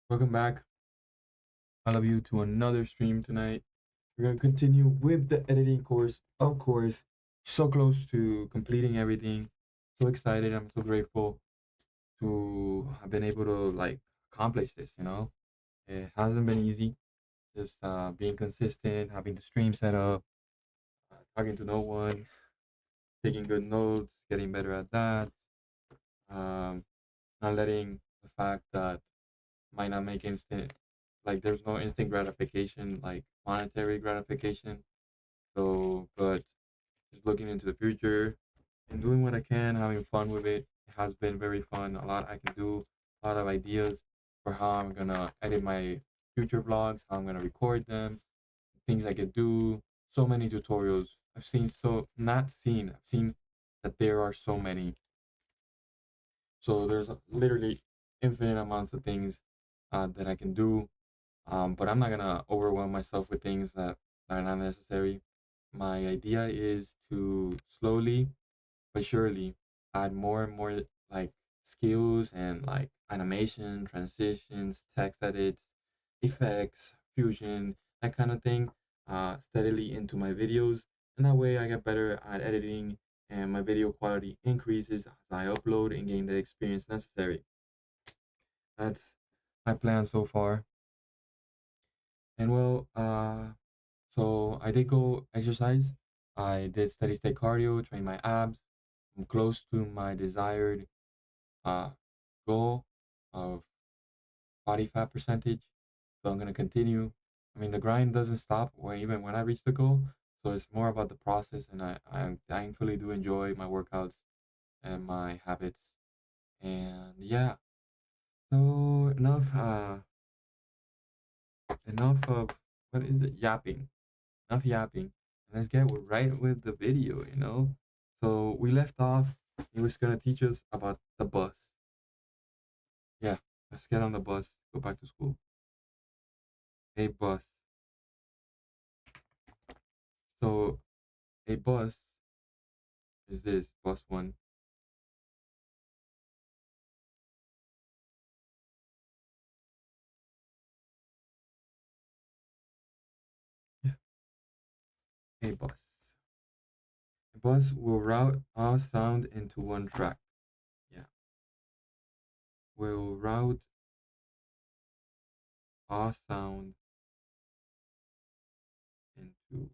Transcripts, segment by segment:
Welcome back, all of you, to another stream tonight. We're going to continue with the editing course, of course. So close to completing everything. So excited. I'm so grateful to have been able to accomplish this. It hasn't been easy. Just being consistent, having the stream set up, talking to no one, taking good notes, getting better at that. Um, Not letting the fact that might not make instant, like there's no instant gratification, like monetary gratification. So, but just looking into the future and doing what I can, having fun with it. It has been very fun. A lot I can do, a lot of ideas for how I'm gonna edit my future vlogs, how I'm gonna record them, things I could do. So many tutorials. I've seen not seen, I've seen that there are so many. So there's literally infinite amounts of things that I can do. But I'm not gonna overwhelm myself with things that are not necessary. My idea is to slowly but surely add more and more like skills and like animation, transitions, text edits, effects, fusion, that kind of thing, steadily into my videos. And that way I get better at editing and my video quality increases as I upload and gain the experience necessary. That's my plan so far. And so I did go exercise. I did steady state cardio, train my abs. I'm close to my desired uh, goal of body fat percentage. So I'm gonna continue. I mean, the grind doesn't stop even when I reach the goal. So it's more about the process, and I thankfully do enjoy my workouts and my habits. And yeah, so enough of what is it, yapping. Enough yapping. Let's get right with the video. So we left off, he was gonna teach us about the bus. Yeah, let's get on the bus, go back to school. A bus. So a bus is this, bus one. Yeah, a bus. A bus will route all sound into one track. Yeah, will route all sound into.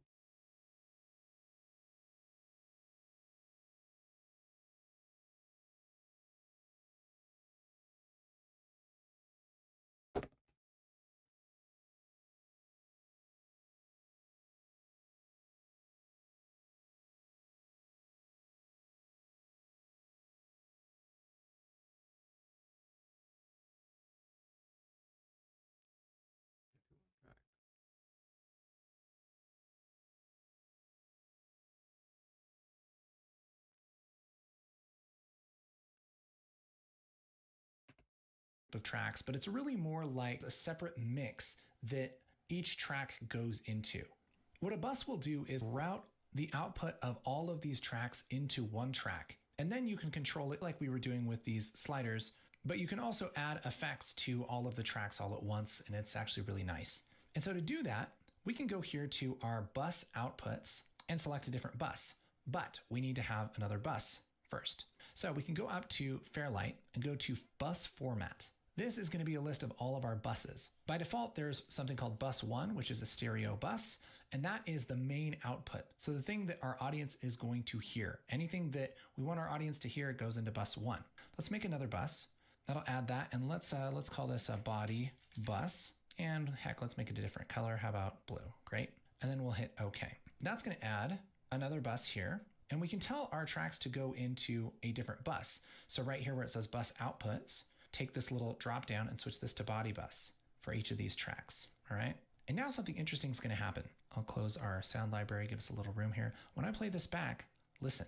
of tracks, but it's really more like a separate mix that each track goes into. What a bus will do is route the output of all of these tracks into one track, and then you can control it like we were doing with these sliders, but you can also add effects to all of the tracks all at once, and it's actually really nice. And so to do that, we can go here to our bus outputs and select a different bus, but we need to have another bus first. So we can go up to Fairlight and go to bus format. This is going to be a list of all of our buses. By default, there's something called bus 1, which is a stereo bus, and that is the main output. So the thing that our audience is going to hear. Anything that we want our audience to hear goes into bus 1. Let's make another bus. That'll add that, and let's call this a body bus. And heck, let's make it a different color. How about blue? Great. And then we'll hit OK. That's going to add another bus here. And we can tell our tracks to go into a different bus. So right here where it says bus outputs, take this little drop down and switch this to body bus for each of these tracks. All right. And now something interesting is going to happen. I'll close our sound library, give us a little room here. When I play this back, listen.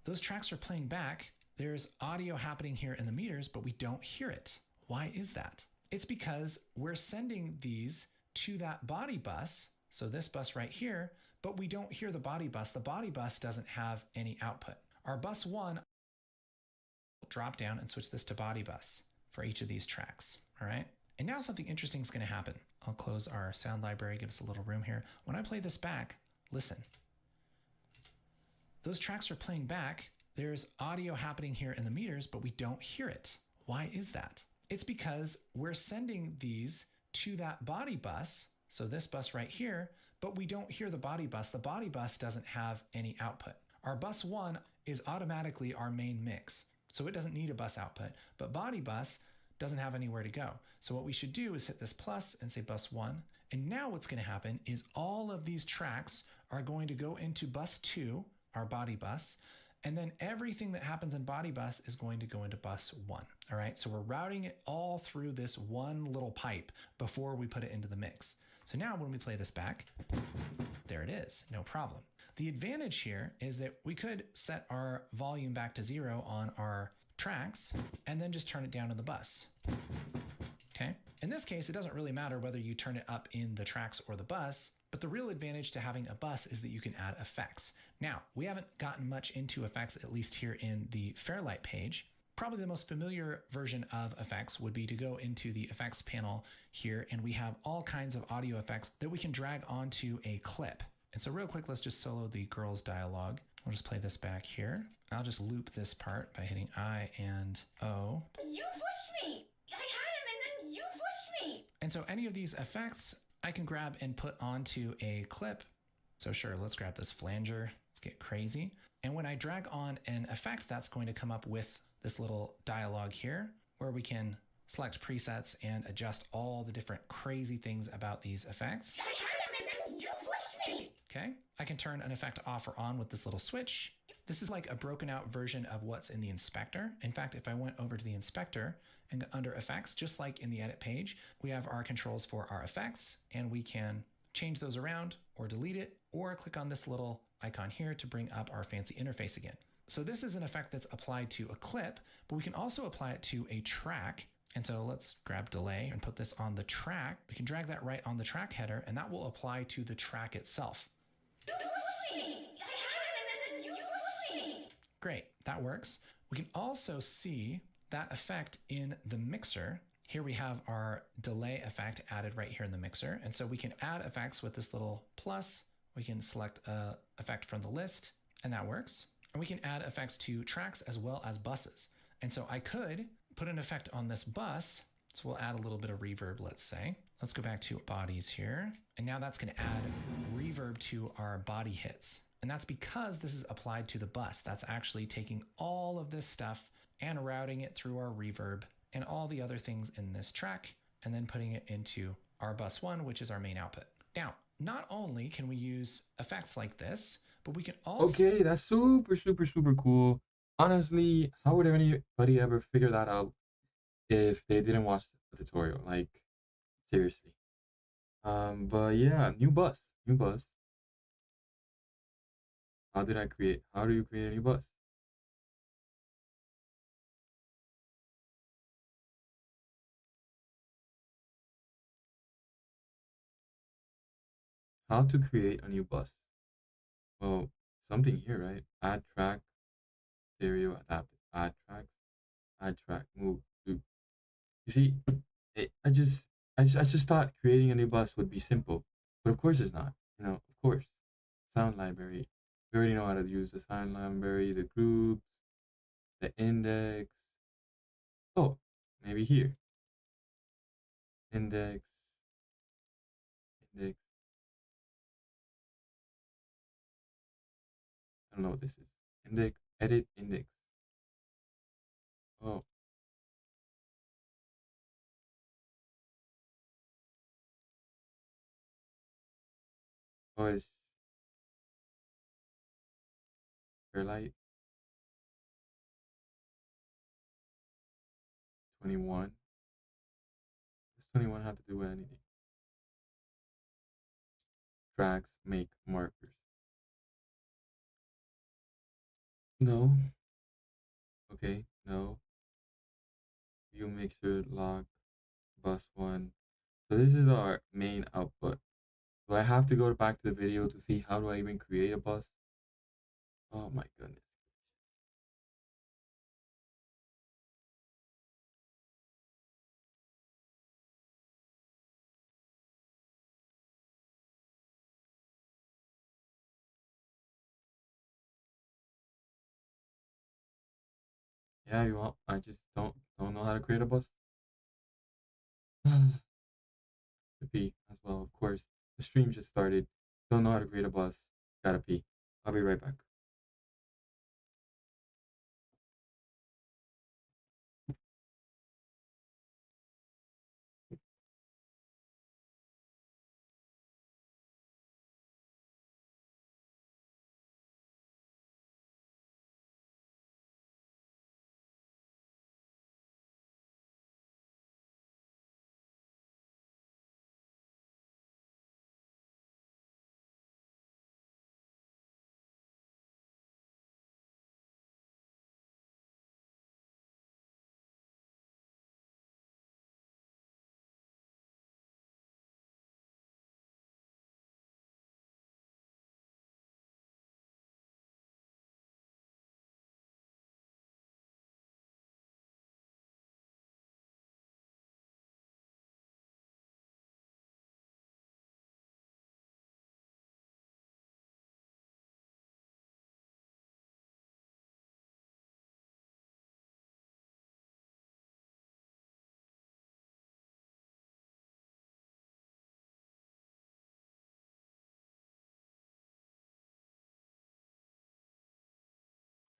Those tracks are playing back. There's audio happening here in the meters, but we don't hear it. Why is that? It's because we're sending these to that body bus, so this bus right here, but we don't hear the body bus. The body bus doesn't have any output. Our bus 1, drop down and switch this to body bus for each of these tracks. All right. And now something interesting is going to happen. I'll close our sound library, give us a little room here. When I play this back, listen. Those tracks are playing back. There's audio happening here in the meters, but we don't hear it. Why is that? It's because we're sending these to that body bus, so this bus right here, but we don't hear the body bus. The body bus doesn't have any output. Our bus 1 is automatically our main mix, so it doesn't need a bus output, but body bus doesn't have anywhere to go. So what we should do is hit this plus and say bus 1, and now what's going to happen is all of these tracks are going to go into bus 2, our body bus, and then everything that happens in body bus is going to go into bus 1. All right, so we're routing it all through this one little pipe before we put it into the mix. So now when we play this back, there it is, no problem. The advantage here is that we could set our volume back to 0 on our tracks and then just turn it down in the bus. Okay, in this case, it doesn't really matter whether you turn it up in the tracks or the bus, but the real advantage to having a bus is that you can add effects. Now, we haven't gotten much into effects, at least here in the Fairlight page. Probably the most familiar version of effects would be to go into the effects panel here, and we have all kinds of audio effects that we can drag onto a clip. And so real quick, let's just solo the girls dialogue. We'll just play this back here. I'll just loop this part by hitting I and O. You pushed me! I had him and then you pushed me! And so any of these effects I can grab and put onto a clip. So sure, let's grab this flanger. Let's get crazy. And when I drag on an effect, that's going to come up with this little dialogue here where we can select presets and adjust all the different crazy things about these effects. I had him and then you pushed me! Okay, I can turn an effect off or on with this little switch. This is like a broken out version of what's in the inspector. In fact, if I went over to the inspector and under effects, just like in the edit page, we have our controls for our effects and we can change those around or delete it or click on this little icon here to bring up our fancy interface again. So this is an effect that's applied to a clip, but we can also apply it to a track. And so let's grab delay and put this on the track. We can drag that right on the track header and that will apply to the track itself. You pushed me! I had him and then you pushed me! Great, that works. We can also see that effect in the mixer. Here we have our delay effect added right here in the mixer. And so we can add effects with this little plus. We can select an effect from the list and that works. And we can add effects to tracks as well as buses. And so I could put an effect on this bus. So we'll add a little bit of reverb, let's say. Let's go back to bodies here. And now that's going to add reverb to our body hits. And that's because this is applied to the bus. That's actually taking all of this stuff and routing it through our reverb and all the other things in this track, and then putting it into our bus 1, which is our main output. Now, not only can we use effects like this, but we can also... Okay, that's super, super, super cool. Honestly, how would anybody ever figure that out if they didn't watch the tutorial? Like, seriously. But yeah, new bus. How do you create a new bus? How to create a new bus? Well, something here, right? Add track, stereo, adaptive, add tracks, add track, move, loop. You see, I just thought creating a new bus would be simple, but of course it's not. Of course, sound library. We already know how to use the sound library, the groups, the index. Oh, maybe here. Index, index. I don't know what this is. Index, edit, index. Oh, oh, it's Fairlight 21. Does 21 have to do with anything? Tracks make markers. No. Okay, no. View mixer lock bus 1. So this is our main output. Do I have to go back to the video to see how do I even create a bus? Oh my goodness. Yeah, you want? I just don't know how to create a bus. To pee as well, of course. The stream just started. Don't know how to create a bus. Gotta pee. I'll be right back.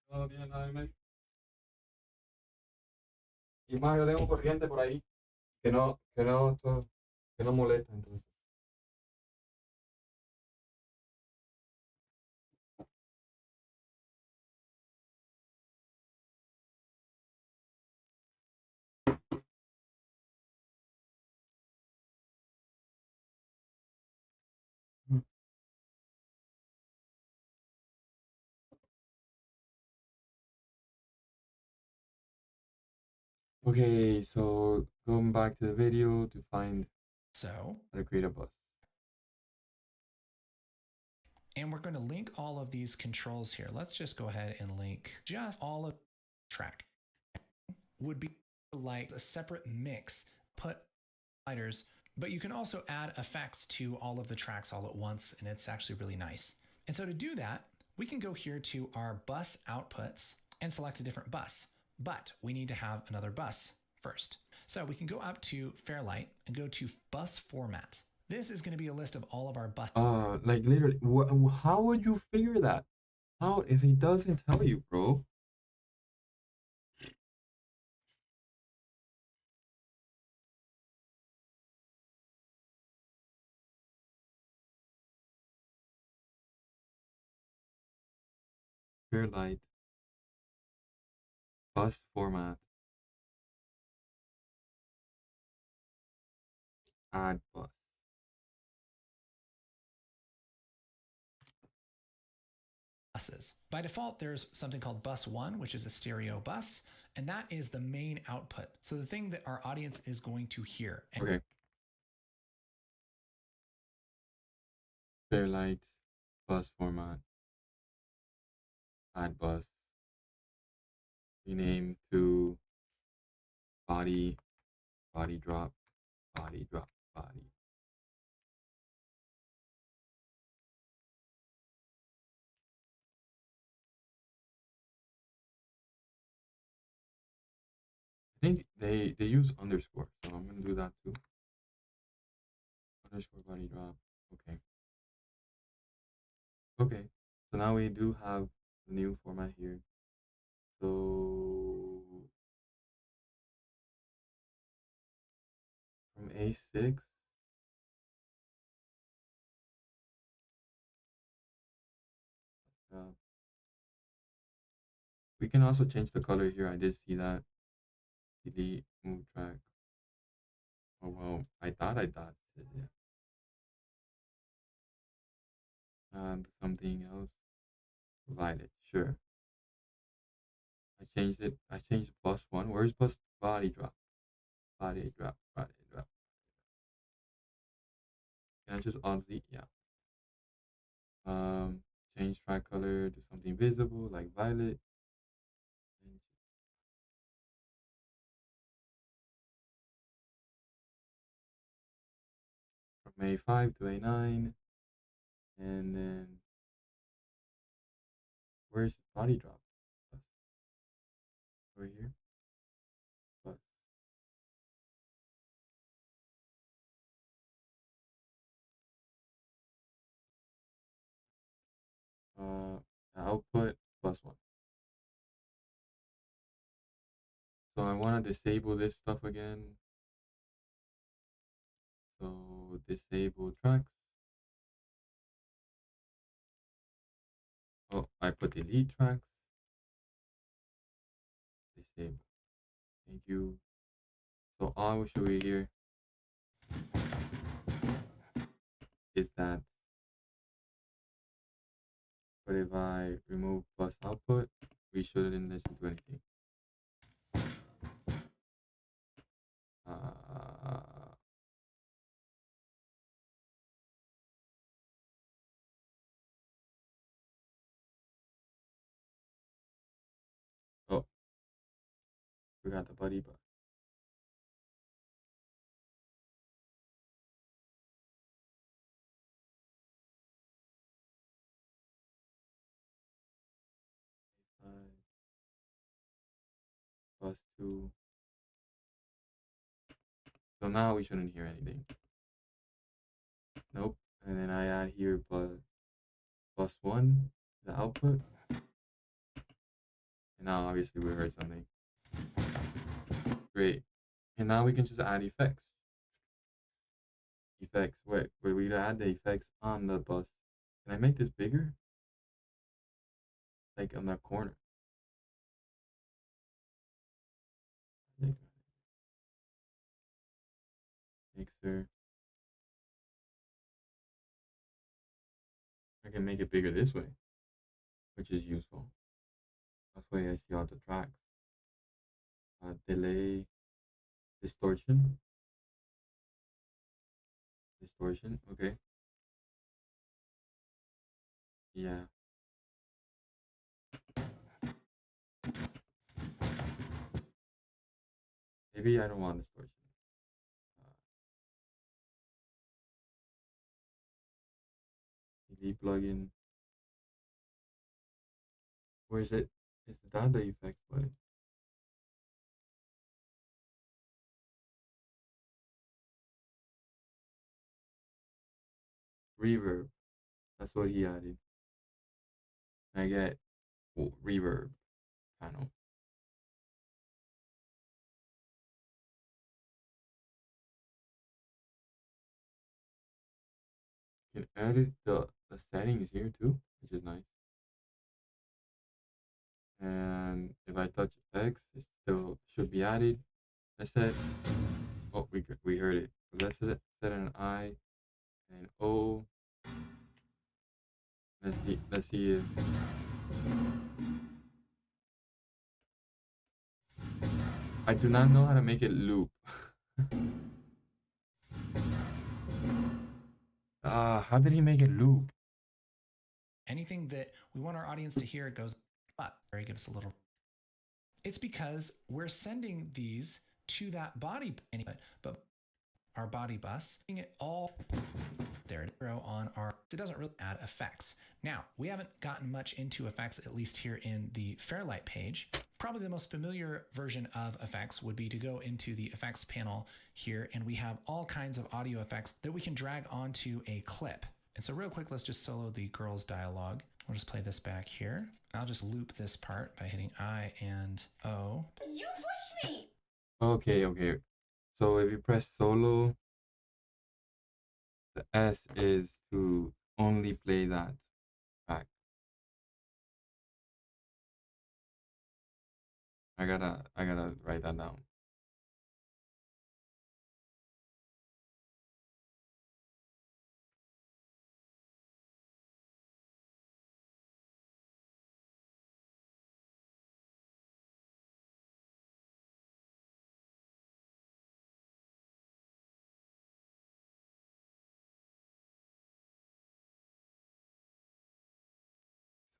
No tiene nada en medio. Y más, yo tengo corriente por ahí que no molesta, entonces. Okay, so going back to the video to find So, how to create a bus. and we're going to link all of these controls here. Let's just go ahead and link just all of track. Would be like a separate mix, put sliders, but you can also add effects to all of the tracks all at once, and it's actually really nice. And so to do that, we can go here to our bus outputs and select a different bus, but we need to have another bus first. So we can go up to Fairlight and go to bus format. This is going to be a list of all of our bus. Like literally, how would you figure that? How if he doesn't tell you, bro? Fairlight, bus format, add bus. Buses. By default, there's something called bus 1, which is a stereo bus, and that is the main output. So the thing that our audience is going to hear. Okay. Fairlight, bus format, add bus, rename to body, body drop, body drop, body. I think they use underscore, so I'm gonna do that too. Underscore body drop. Okay. Okay. So now we do have the new format here. So from A6, we can also change the color here. I did see that. Delete, move track. Oh well, I thought it, yeah. And something else. Violet, sure. I changed it. I changed bus one. Where's bus body drop? Body drop, body drop. Can I just alt Z? Yeah. Um, change track color to something visible like violet. From A5 to A9. And then where's body drop? over here. Plus. Output +1. So I want to disable this stuff again. So disable tracks. Oh, I put delete tracks. Disable. Thank you. So all I will show you here is that. But if I remove bus output, we shouldn't listen to anything. Oh, forgot the buddy bus. Bus 2. So now we shouldn't hear anything. Nope. And then I add here bus 1, the output. And now obviously we heard something. Great. And now we can just add effects. Effects. Wait, we add the effects on the bus. Can I make this bigger? Like on that corner. Mixer. I can make it bigger this way, which is useful. That's why I see all the tracks. Delay, distortion, okay. Yeah. Maybe I don't want distortion. ED plugin. Where is it? Is that the effects button? Reverb. That's what he added. I get reverb panel. You can edit the settings here too, which is nice. And if I touch effects, it still should be added. Let's set. Oh, we heard it. Let's set an I and an O. Let's see if. I do not know how to make it loop. How did he make it loop? Anything that we want our audience to hear goes, but Barry gives us a little. It's because we're sending these to that body input, but our body bus, it all there on our, it doesn't really add effects. Now, we haven't gotten much into effects, at least here in the Fairlight page. Probably the most familiar version of effects would be to go into the effects panel here, and we have all kinds of audio effects that we can drag onto a clip. And so real quick, let's just solo the girls dialogue. We'll just play this back here. I'll just loop this part by hitting I and O. You pushed me! Okay. So if you press solo, the S is to only play that back. I gotta write that down.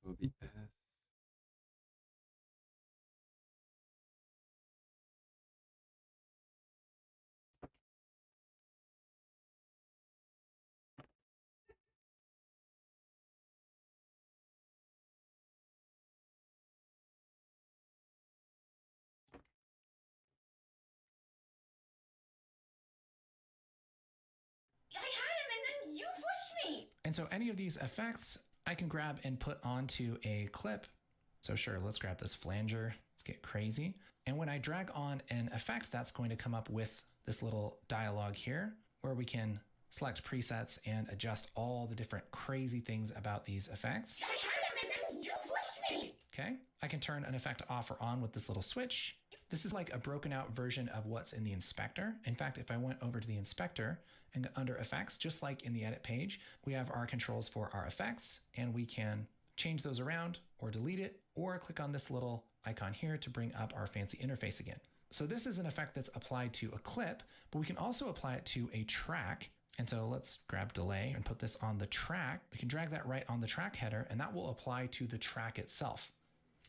So the S. And so any of these effects I can grab and put onto a clip. So sure, let's grab this flanger. Let's get crazy. And when I drag on an effect, that's going to come up with this little dialog here where we can select presets and adjust all the different crazy things about these effects. I had him and then you pushed me. Okay, I can turn an effect off or on with this little switch. This is like a broken out version of what's in the inspector. In fact, if I went over to the inspector and go under effects, just like in the edit page, we have our controls for our effects and we can change those around or delete it or click on this little icon here to bring up our fancy interface again. So this is an effect that's applied to a clip, but we can also apply it to a track. And so let's grab delay and put this on the track. We can drag that right on the track header and that will apply to the track itself.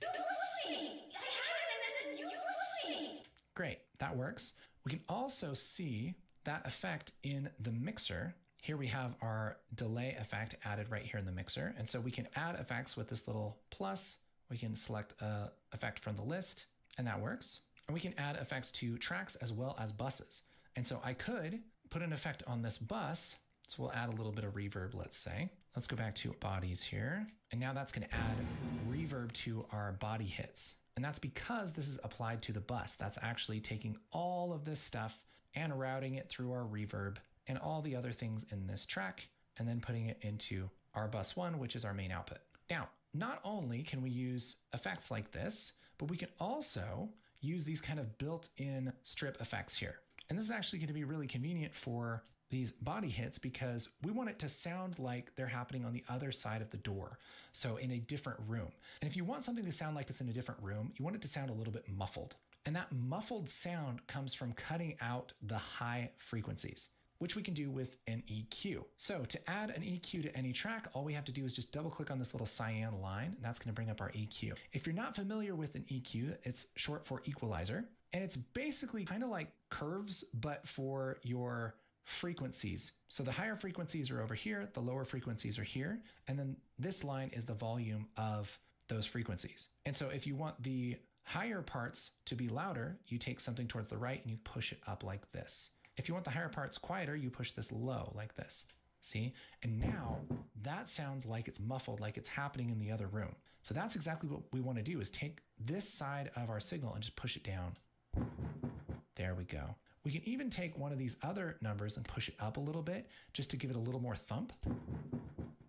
You pushed me. I had him and then you pushed me. Great, that works. We can also see that effect in the mixer. Here we have our delay effect added right here in the mixer. And so we can add effects with this little plus. We can select a effect from the list and that works. And we can add effects to tracks as well as buses. And so I could put an effect on this bus. So we'll add a little bit of reverb, let's say. Let's go back to bodies here. And now that's going to add reverb to our body hits. And that's because this is applied to the bus. That's actually taking all of this stuff and routing it through our reverb and all the other things in this track, and then putting it into our bus one, which is our main output. Now, not only can we use effects like this, but we can also use these kind of built-in strip effects here. And this is actually going to be really convenient for these body hits because we want it to sound like they're happening on the other side of the door. So in a different room. And if you want something to sound like it's in a different room, you want it to sound a little bit muffled. And that muffled sound comes from cutting out the high frequencies, which we can do with an EQ. So to add an EQ to any track, all we have to do is just double click on this little cyan line, and that's gonna bring up our EQ. If you're not familiar with an EQ, it's short for equalizer, and it's basically kind of like curves, but for your frequencies. So the higher frequencies are over here, the lower frequencies are here, and then this line is the volume of those frequencies. And so if you want the higher parts to be louder, you take something towards the right and you push it up like this. If you want the higher parts quieter, you push this low like this. See? And now that sounds like it's muffled, like it's happening in the other room. So that's exactly what we want to do is take this side of our signal and just push it down. There we go. We can even take one of these other numbers and push it up a little bit just to give it a little more thump.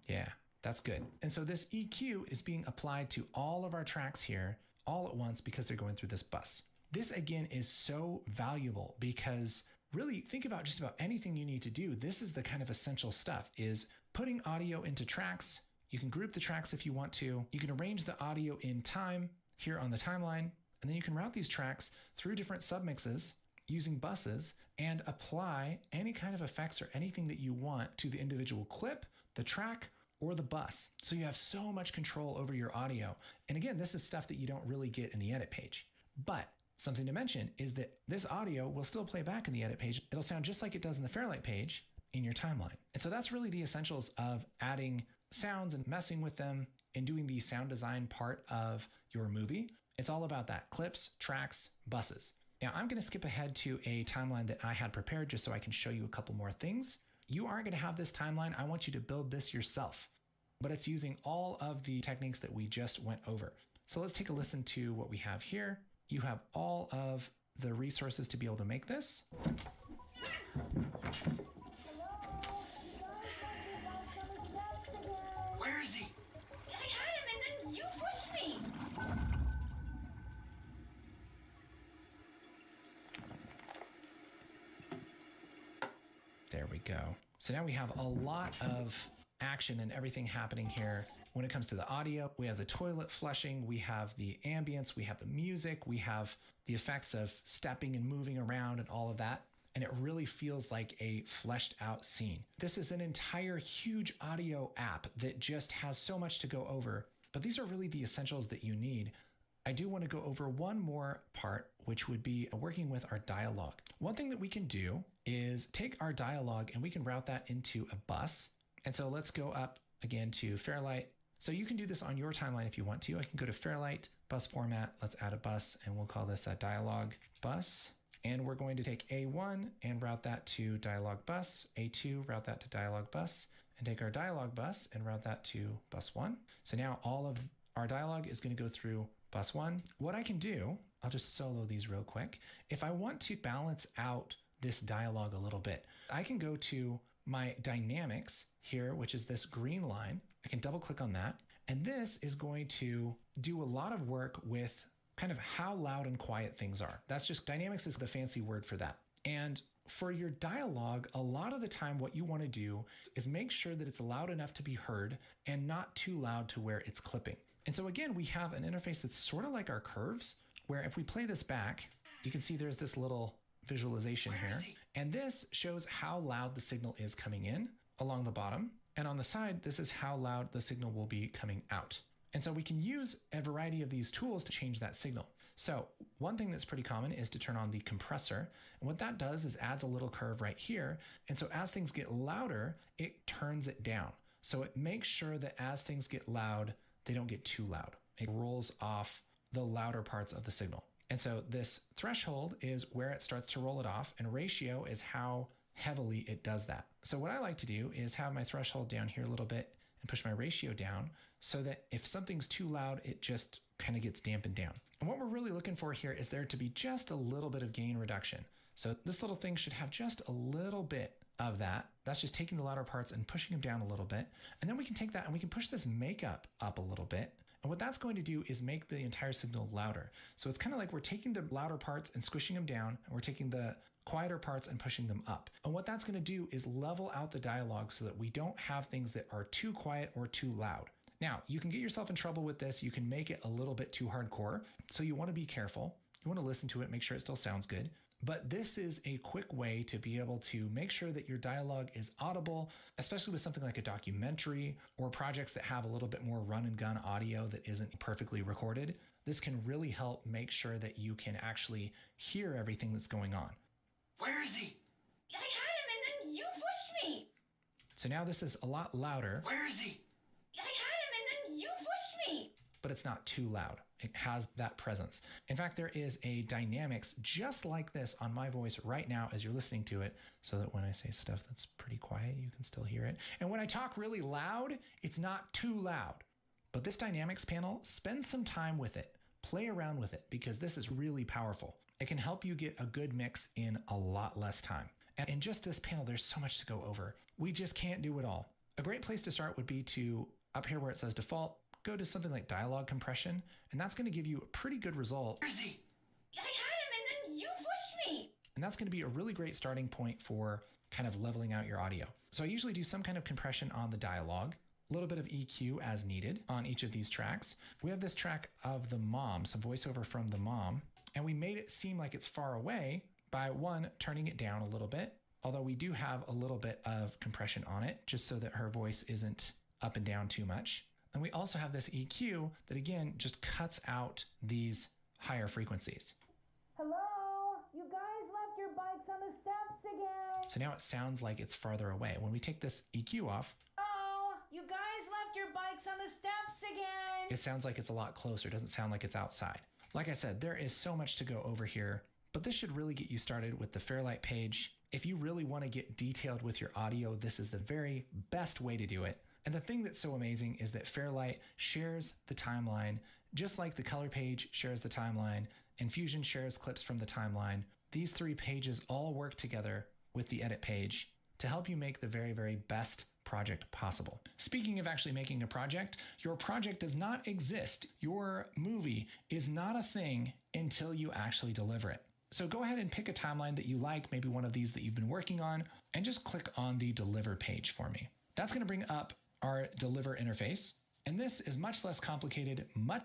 Yeah, that's good. And so this EQ is being applied to all of our tracks here all at once because they're going through this bus. This again is so valuable because really think about just about anything you need to do. This is the kind of essential stuff is putting audio into tracks. You can group the tracks if you want to. You can arrange the audio in time here on the timeline, and then you can route these tracks through different submixes using buses and apply any kind of effects or anything that you want to the individual clip, the track, or the bus. So you have so much control over your audio. And again, this is stuff that you don't really get in the edit page. But something to mention is that this audio will still play back in the edit page. It'll sound just like it does in the Fairlight page in your timeline. And so that's really the essentials of adding sounds and messing with them and doing the sound design part of your movie. It's all about that: clips, tracks, buses. Now I'm going to skip ahead to a timeline that I had prepared just so I can show you a couple more things. You aren't going to have this timeline. I want you to build this yourself, but it's using all of the techniques that we just went over. So let's take a listen to what we have here. You have all of the resources to be able to make this. Where is he? I had him and then you pushed me. There we go. So now we have a lot of action and everything happening here. When it comes to the audio, we have the toilet flushing, we have the ambience, we have the music, we have the effects of stepping and moving around and all of that. And it really feels like a fleshed out scene. This is an entire huge audio app that just has so much to go over, but these are really the essentials that you need. I do want to go over one more part, which would be working with our dialogue. One thing that we can do is take our dialogue and we can route that into a bus. And so let's go up again to Fairlight. So you can do this on your timeline if you want to. I can go to Fairlight, bus format. Let's add a bus and we'll call this a dialogue bus. And we're going to take A1 and route that to dialogue bus, A2, route that to dialogue bus, and take our dialog bus and route that to bus 1. So now all of our dialogue is going to go through bus 1. What I can do, I'll just solo these real quick. If I want to balance out this dialogue a little bit, I can go to my dynamics here, which is this green line. I can double click on that. And this is going to do a lot of work with kind of how loud and quiet things are. That's just, dynamics is the fancy word for that. And for your dialogue, a lot of the time what you want to do is make sure that it's loud enough to be heard and not too loud to where it's clipping. And so again, we have an interface that's sort of like our curves, where if we play this back, you can see there's this little visualization here. And this shows how loud the signal is coming in along the bottom. And on the side, this is how loud the signal will be coming out. And so we can use a variety of these tools to change that signal. So one thing that's pretty common is to turn on the compressor. And what that does is adds a little curve right here. And so as things get louder, it turns it down. So it makes sure that as things get loud, they don't get too loud. It rolls off the louder parts of the signal. And so this threshold is where it starts to roll it off, and ratio is how heavily it does that. So what I like to do is have my threshold down here a little bit and push my ratio down so that if something's too loud, it just kind of gets dampened down. And what we're really looking for here is there to be just a little bit of gain reduction. So this little thing should have just a little bit of that. That's just taking the louder parts and pushing them down a little bit. And then we can take that and we can push this makeup up a little bit. And what that's going to do is make the entire signal louder. So it's kind of like we're taking the louder parts and squishing them down, and we're taking the quieter parts and pushing them up. And what that's going to do is level out the dialogue so that we don't have things that are too quiet or too loud. Now, you can get yourself in trouble with this. You can make it a little bit too hardcore. So you want to be careful. You want to listen to it, make sure it still sounds good. But this is a quick way to be able to make sure that your dialogue is audible, especially with something like a documentary or projects that have a little bit more run and gun audio that isn't perfectly recorded. This can really help make sure that you can actually hear everything that's going on. Where is he? I had him and then you pushed me. So now this is a lot louder. Where is he? I had him and then you pushed me. But it's not too loud. It has that presence. In fact, there is a dynamics just like this on my voice right now as you're listening to it, so that when I say stuff that's pretty quiet, you can still hear it. And when I talk really loud, it's not too loud. But this dynamics panel, spend some time with it. Play around with it, because this is really powerful. It can help you get a good mix in a lot less time. And in just this panel, there's so much to go over. We just can't do it all. A great place to start would be to, up here where it says default, go to something like dialogue compression, and that's going to give you a pretty good result. Where is he? I had him and then you pushed me. And that's going to be a really great starting point for kind of leveling out your audio. So I usually do some kind of compression on the dialogue, a little bit of EQ as needed on each of these tracks. We have this track of the mom, some voiceover from the mom, and we made it seem like it's far away by one, turning it down a little bit, although we do have a little bit of compression on it just so that her voice isn't up and down too much. And we also have this EQ that, again, just cuts out these higher frequencies. Hello? You guys left your bikes on the steps again. So now it sounds like it's farther away. When we take this EQ off, Oh, you guys left your bikes on the steps again. it sounds like it's a lot closer. It doesn't sound like it's outside. Like I said, there is so much to go over here, but this should really get you started with the Fairlight page. If you really want to get detailed with your audio, this is the very best way to do it. And the thing that's so amazing is that Fairlight shares the timeline, just like the color page shares the timeline, and Fusion shares clips from the timeline. These three pages all work together with the edit page to help you make the very, very best project possible. Speaking of actually making a project, your project does not exist. Your movie is not a thing until you actually deliver it. So go ahead and pick a timeline that you like, maybe one of these that you've been working on, and just click on the deliver page for me. That's going to bring up our deliver interface. And this is much less complicated, much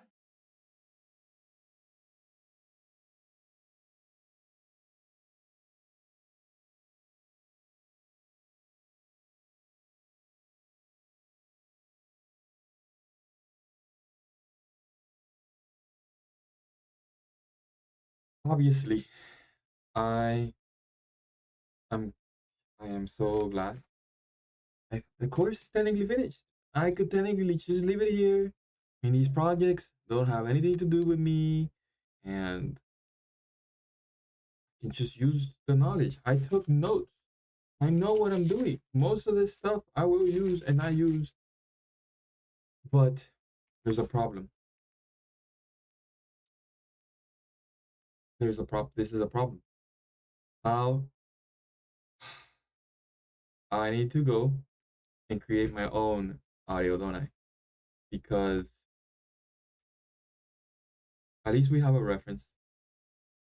Obviously, I am I am so glad. The course is technically finished. I could technically just leave it here. I mean, these projects don't have anything to do with me, and can just use the knowledge. I took notes I know what I'm doing. Most of this stuff I will use and I use, but there's a problem. There's a problem. This is a problem. How I need to go and create my own audio, don't I? Because at least we have a reference.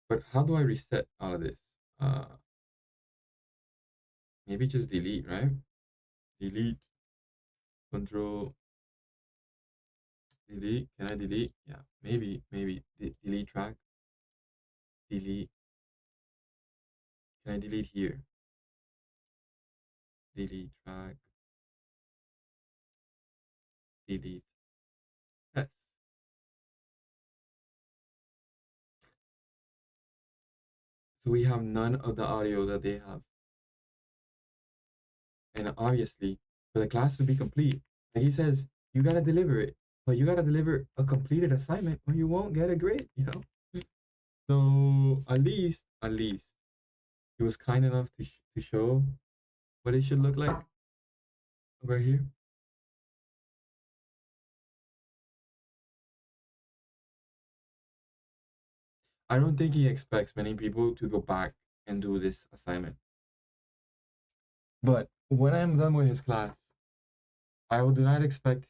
But how do I reset all of this? Maybe just delete, right? Delete, control, delete. Can I delete? Yeah, maybe delete track, delete. Can I delete here? Delete track, delete. Yes. So we have none of the audio that they have. And obviously, for the class to be complete, like he says, you gotta deliver it, but you gotta deliver a completed assignment or you won't get a grade, you know? So at least, he was kind enough to show what it should look like over here. I don't think he expects many people to go back and do this assignment. But when I'm done with his class, I do not expect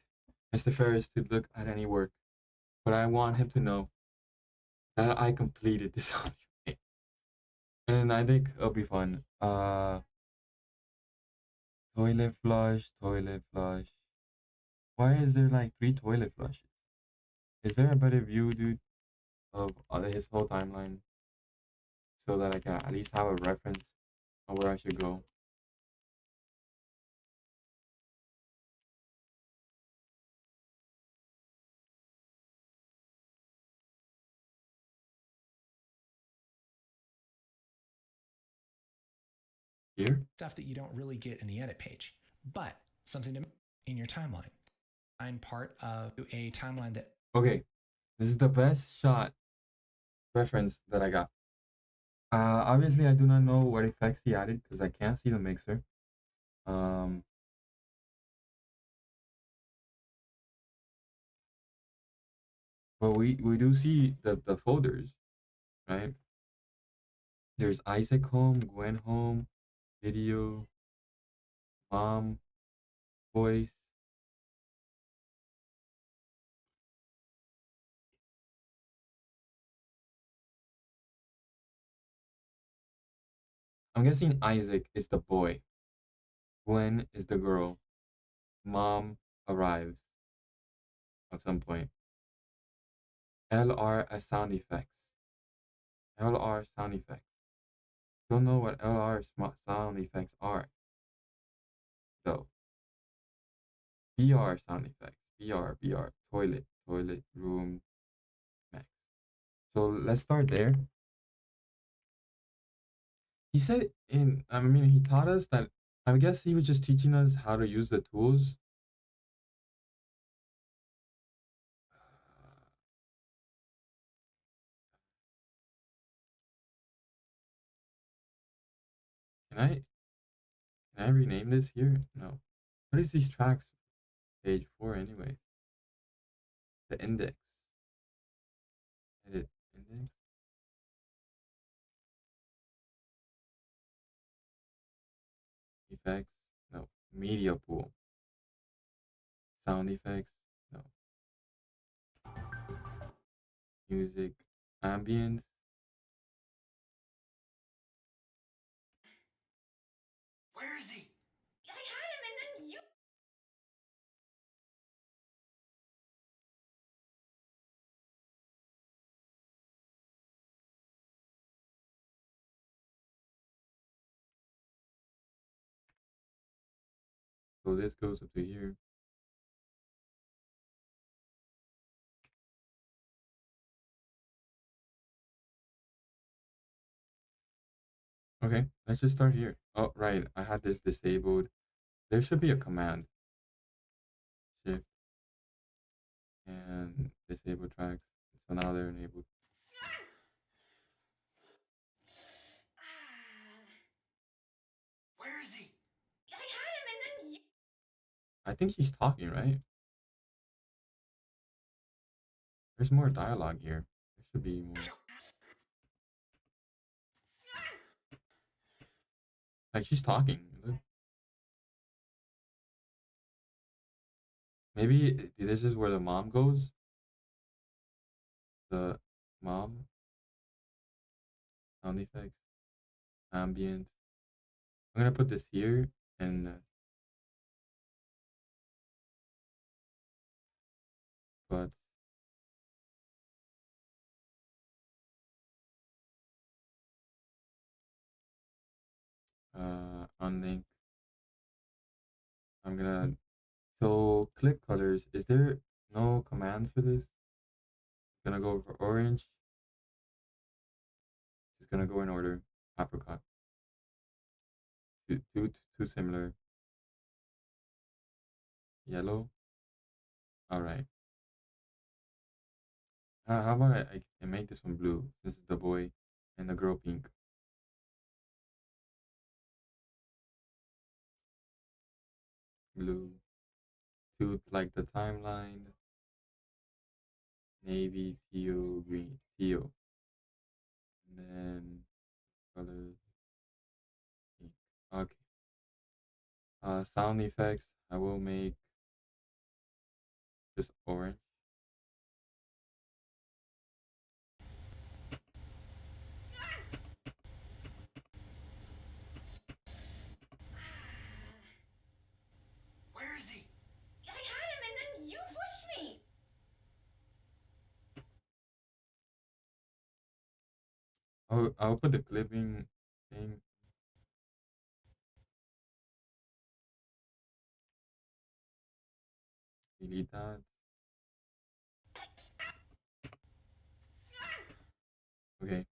Mr. Ferris to look at any work, but I want him to know that I completed this audio. And I think it'll be fun. Toilet flush, toilet flush. Why is there like 3 toilet flushes? Is there a better view, dude, of his whole timeline so that I can at least have a reference on where I should go? Here? Stuff that you don't really get in the edit page, but something to in your timeline. I'm part of a timeline that. Okay, this is the best shot reference that I got. Obviously, I do not know what effects he added because I can't see the mixer. But we do see the folders, right? There's Isaac home, Gwen home, video, mom, voice. I'm guessing Isaac is the boy. Gwen is the girl. Mom arrives at some point. LR as sound effects. LR sound effects. Don't know what LR sound effects are. So BR sound effects. BR. Toilet. Room. Max. So let's start there. He said I mean, he taught us that, I guess he was just teaching us how to use the tools. Can I rename this here? No. What is these tracks page for anyway? The index. Edit index. Effects. No. Media pool. Sound effects. No. Music. Ambience. Where is he? I had him and then you. So this goes up to here. Okay, let's just start here. Oh, right. I had this disabled. There should be a command. Shift and disable tracks. So now they're enabled. Where is think she's talking, right? There's more dialogue here. There should be more. Like she's talking. Look. Maybe this is where the mom goes. The mom sound effects, ambient. I'm gonna put this here and but unlink. I'm gonna so click colors. Is there no commands for this? Gonna go for orange. Just gonna go in order. Apricot. Too similar. Yellow. All right. How about I make this one blue? This is the boy and the girl pink. Blue. To like the timeline. Navy, teal, green, teal. And then colors. Pink. Okay. Sound effects. I will make just orange. Where is he? I had him and then you pushed me. I'll put the clipping thing. Delete that. Okay.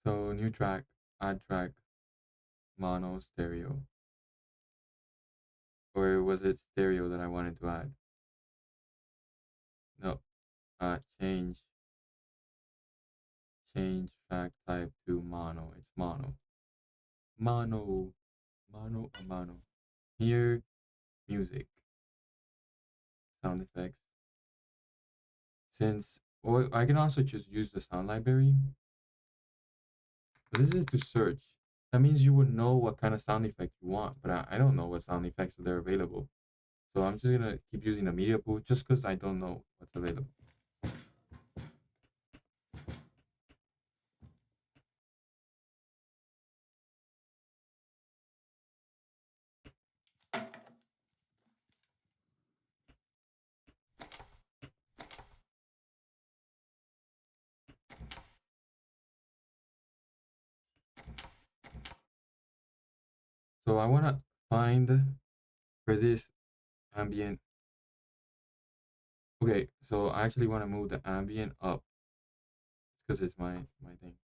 So new track, add track, mono, stereo. Or was it stereo that I wanted to add? No. Change track type to mono. It's mono. Mono. Mono or mono. Here, music. Sound effects. Since or I can also just use the sound library. But this is to search. That means you would know what kind of sound effect you want, but I don't know what sound effects are there available. So I'm just gonna keep using the media pool just because I don't know what's available. So I wanna find for this ambient. Okay, so I actually want to move the ambient up because it's my thing.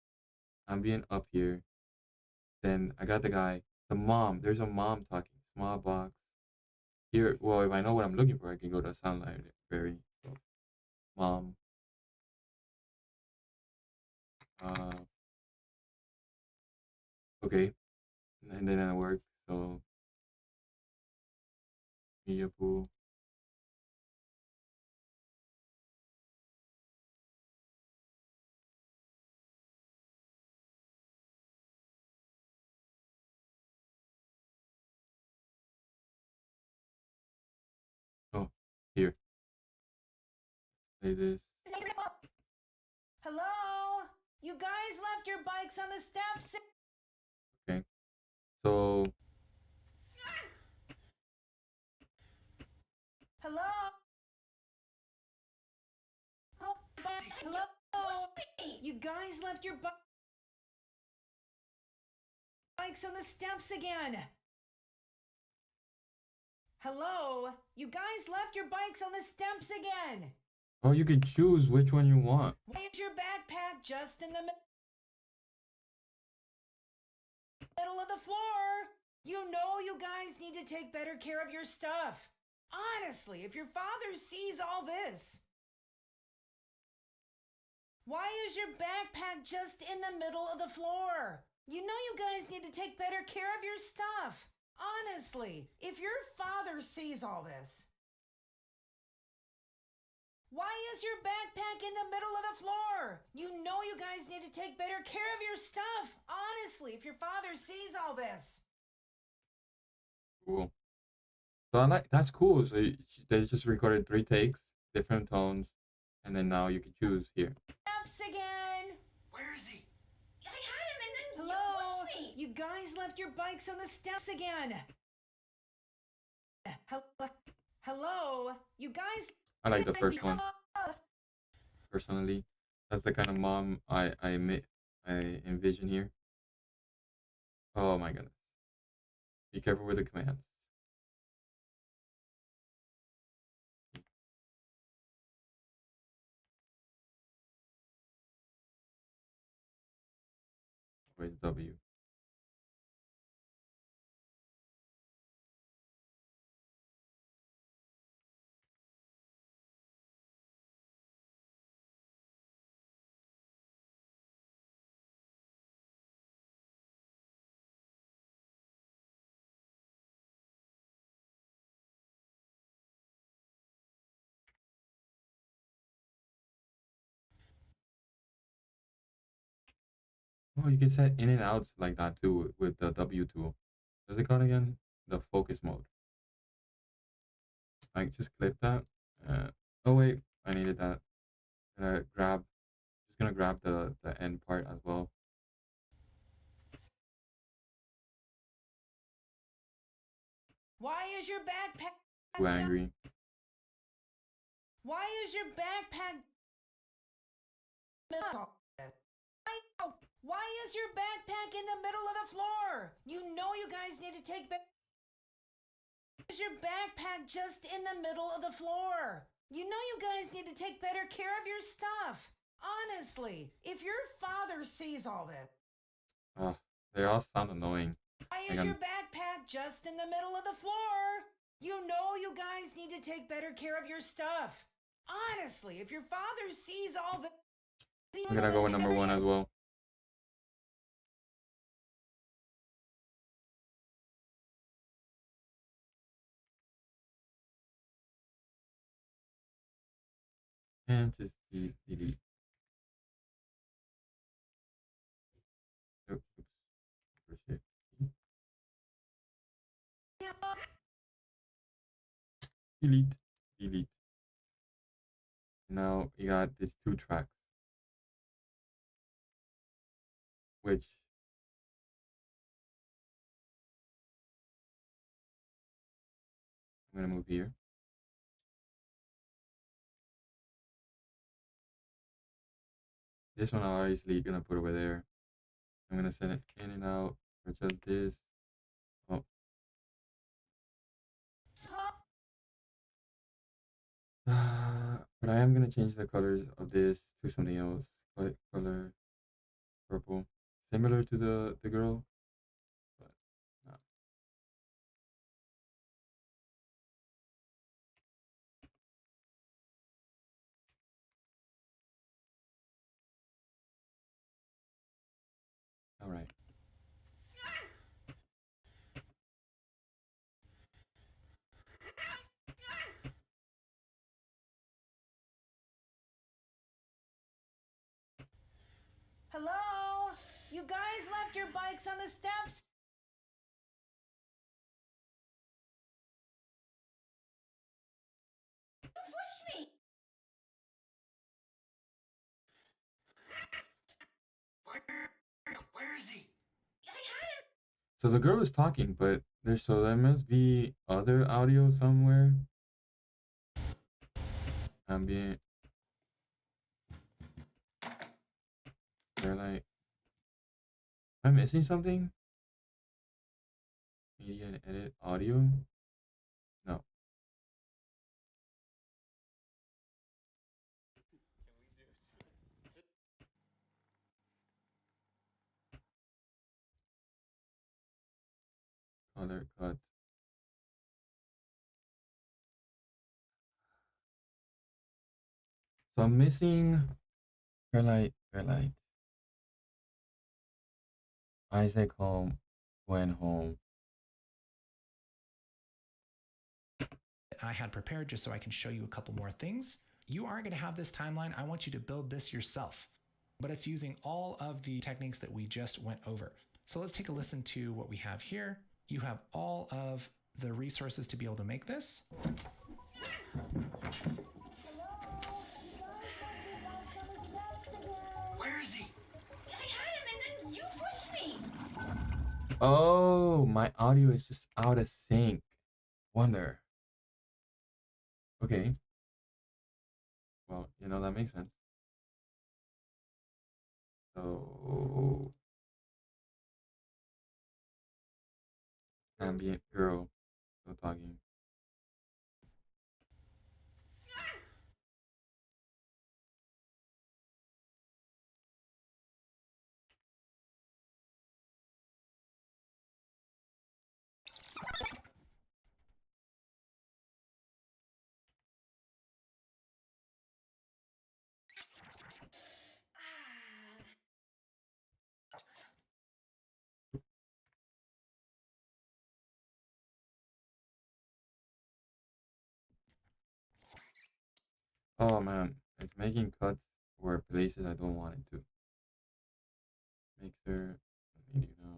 Ambient up here. Then I got the guy, the mom. There's a mom talking. Small box here. Well, if I know what I'm looking for, I can go to sound library. So, mom. Uh, okay, and then it work. So media pool. Oh, here. Play this. Hello? You guys left your bikes on the steps. Okay. So Hello? Oh, hello? You guys left your bikes on the steps again. Hello? You guys left your bikes on the steps again. oh, you can choose which one you want. Why is your backpack just in the middle of the floor? You know you guys need to take better care of your stuff. Honestly, if your father sees all this. Why is your backpack just in the middle of the floor? You know you guys need to take better care of your stuff. Honestly, if your father sees all this, why is your backpack in the middle of the floor? You know you guys need to take better care of your stuff. Honestly, if your father sees all this. Cool. So I like that's cool. So they just recorded 3 takes, different tones, and then now you can choose here. Steps again. Where is he? I had him and then Hello? you pushed me. You guys left your bikes on the steps again. Hello? You guys. I like the first one personally. That's the kind of mom I envision here. Oh my goodness. Be careful with the commands. Where's W? Oh, you can set in and outs like that too with the W tool. What's it called again? The focus mode. Like just clip that. Oh wait, I needed that. Just gonna grab the end part as well. Why is your backpack. Too angry. Why is your backpack. Why is your backpack in the middle of the floor? You know you guys need to take better. Is your backpack just in the middle of the floor? You know you guys need to take better care of your stuff. Honestly, if your father sees all this. Oh, they all sound annoying. Why is your backpack just in the middle of the floor? You know you guys need to take better care of your stuff. Honestly, if your father sees all this. I'm gonna go with number 1 as well. And just delete. Oops. Appreciate. Delete. Now you got these 2 tracks, which I'm gonna move here. This one I'm obviously gonna put over there. I'm gonna send it in and out for just this. Oh. But I am gonna change the colors of this to something else. Color purple, similar to the girl, but no. All right. Hello? You guys left your bikes on the steps? You pushed me. Where is he? I had him. So the girl is talking, but there must be other audio somewhere. Ambient. They're like, am I missing something? Media and edit audio? No. Color cut. So I'm missing Fairlight. Isaac home, went home. I had prepared just so I can show you a couple more things. You aren't going to have this timeline. I want you to build this yourself, but it's using all of the techniques that we just went over. So let's take a listen to what we have here. You have all of the resources to be able to make this. Where is he? I had him and then you pushed me. Oh, my audio is just out of sync. Wonder. Okay. Well, you know, that makes sense. So, ambient girl, no talking. Oh man, it's making cuts where places I don't want it to. Mixer, media now.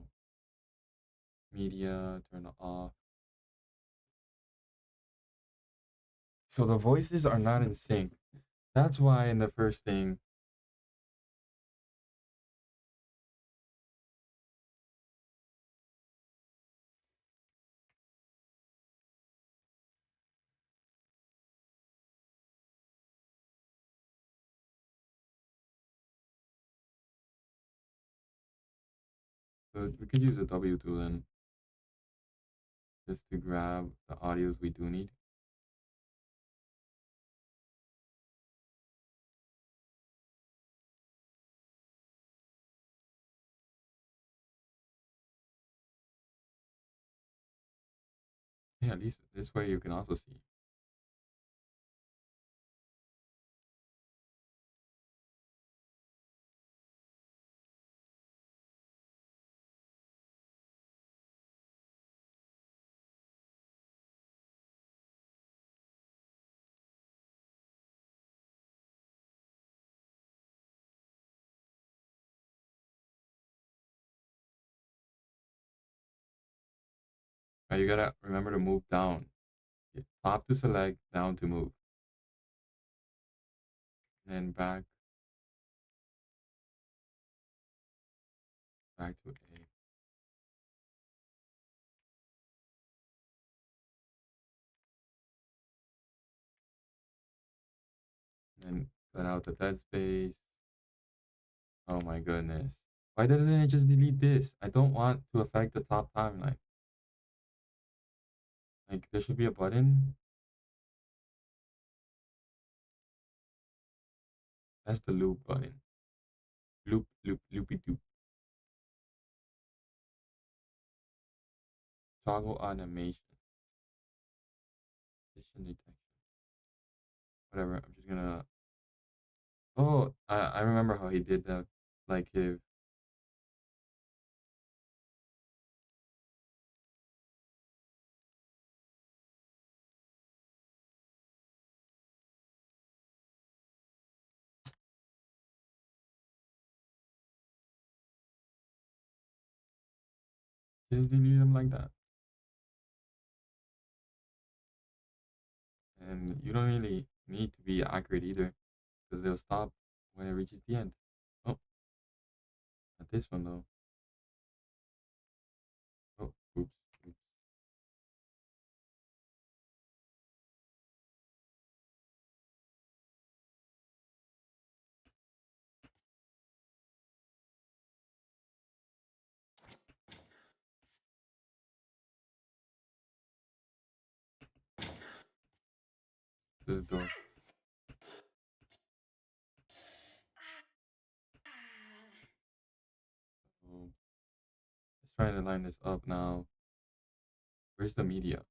Media, turn it off. So the voices are not in sync. That's why in the first thing, so we could use a W tool then, just to grab the audios we do need. Yeah, at least this way you can also see. Now you gotta remember to move down. Top to select, down to move. And back to A. And cut out the dead space. Oh my goodness. Why doesn't it just delete this? I don't want to affect the top timeline. Like, there should be a button. That's the loop button. Loop, loop, loopy doop. Toggle animation. Position detection. Whatever. I'm just gonna. Oh, I remember how he did that. Like, if. Just delete them like that. And you don't really need to be accurate either, because they'll stop when it reaches the end. Oh, not this one though. Oh, oops, oops. To the door. So let's try to line this up now. Where's the media?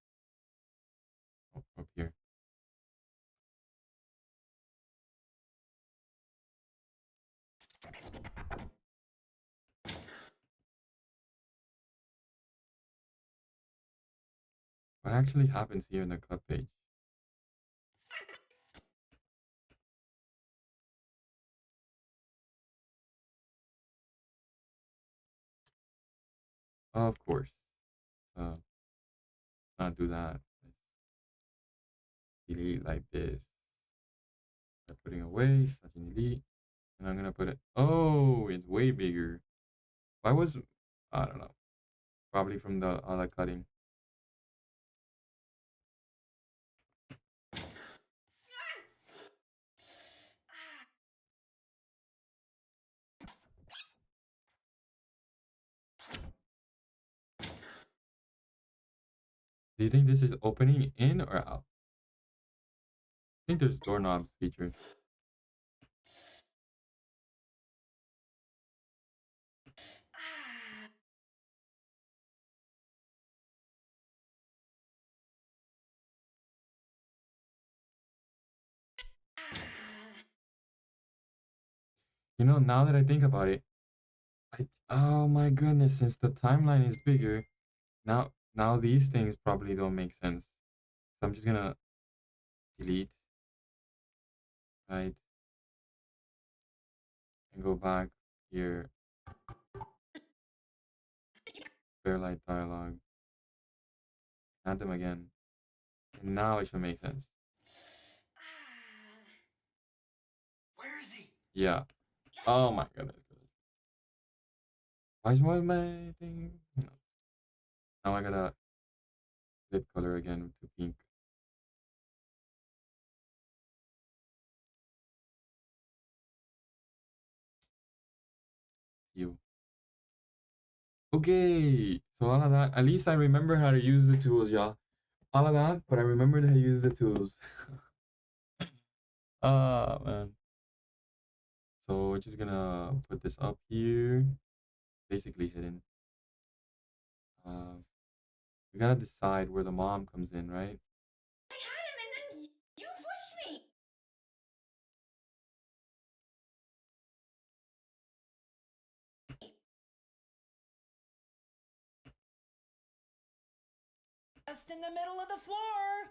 Oh, up here. What actually happens here in the cut page? Of course. Not do that. Let's delete like this. I'm putting away, touching delete. And I'm gonna put it. Oh, it's way bigger. Why was I don't know. Probably from the other cutting. Do you think this is opening in or out? I think there's doorknobs featured. You know, now that I think about it, oh my goodness, since the timeline is bigger, now these things probably don't make sense. So I'm just gonna delete, right, and go back here, Fairlight dialog, add them again, and now it should make sense. Where is he? Yeah. Oh my goodness. Why is my thing? No. Now I gotta flip color again to pink. You. Okay. So all of that. At least I remember how to use the tools, y'all. All of that, but I remembered how to use the tools. Ah, man. So we're just gonna put this up here, basically hidden. We gotta decide where the mom comes in, right? I had him and then you pushed me. Just in the middle of the floor.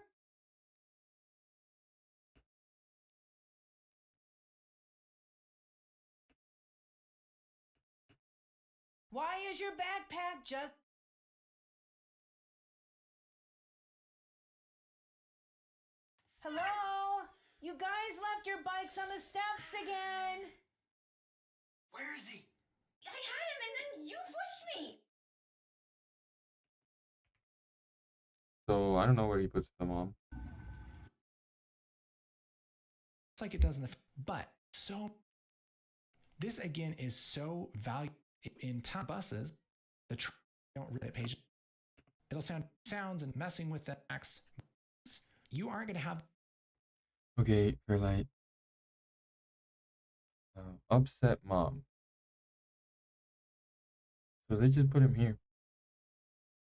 Why is your backpack just... Hello? You guys left your bikes on the steps again. Where is he? I had him and then you pushed me. So I don't know where he puts the mom. It's like it does in the, but so this again is so valuable in top buses. The don't read it page. It'll sounds and messing with the X. You aren't going to have. Okay, for like upset mom. So they just put him here,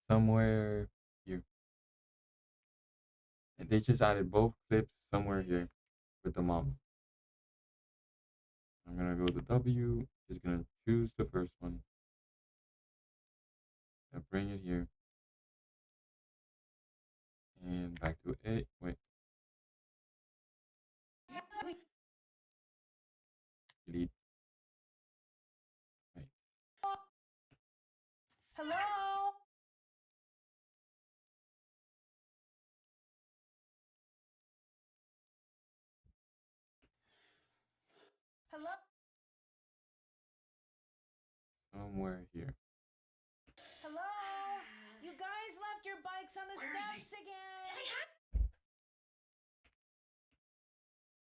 somewhere here. And they just added both clips somewhere here with the mom. I'm gonna go to W. Just gonna choose the first one. And bring it here. And back to A. Wait. Delete. Right. Hello? Hello? Somewhere here. Hello? You guys left your bikes on the steps again.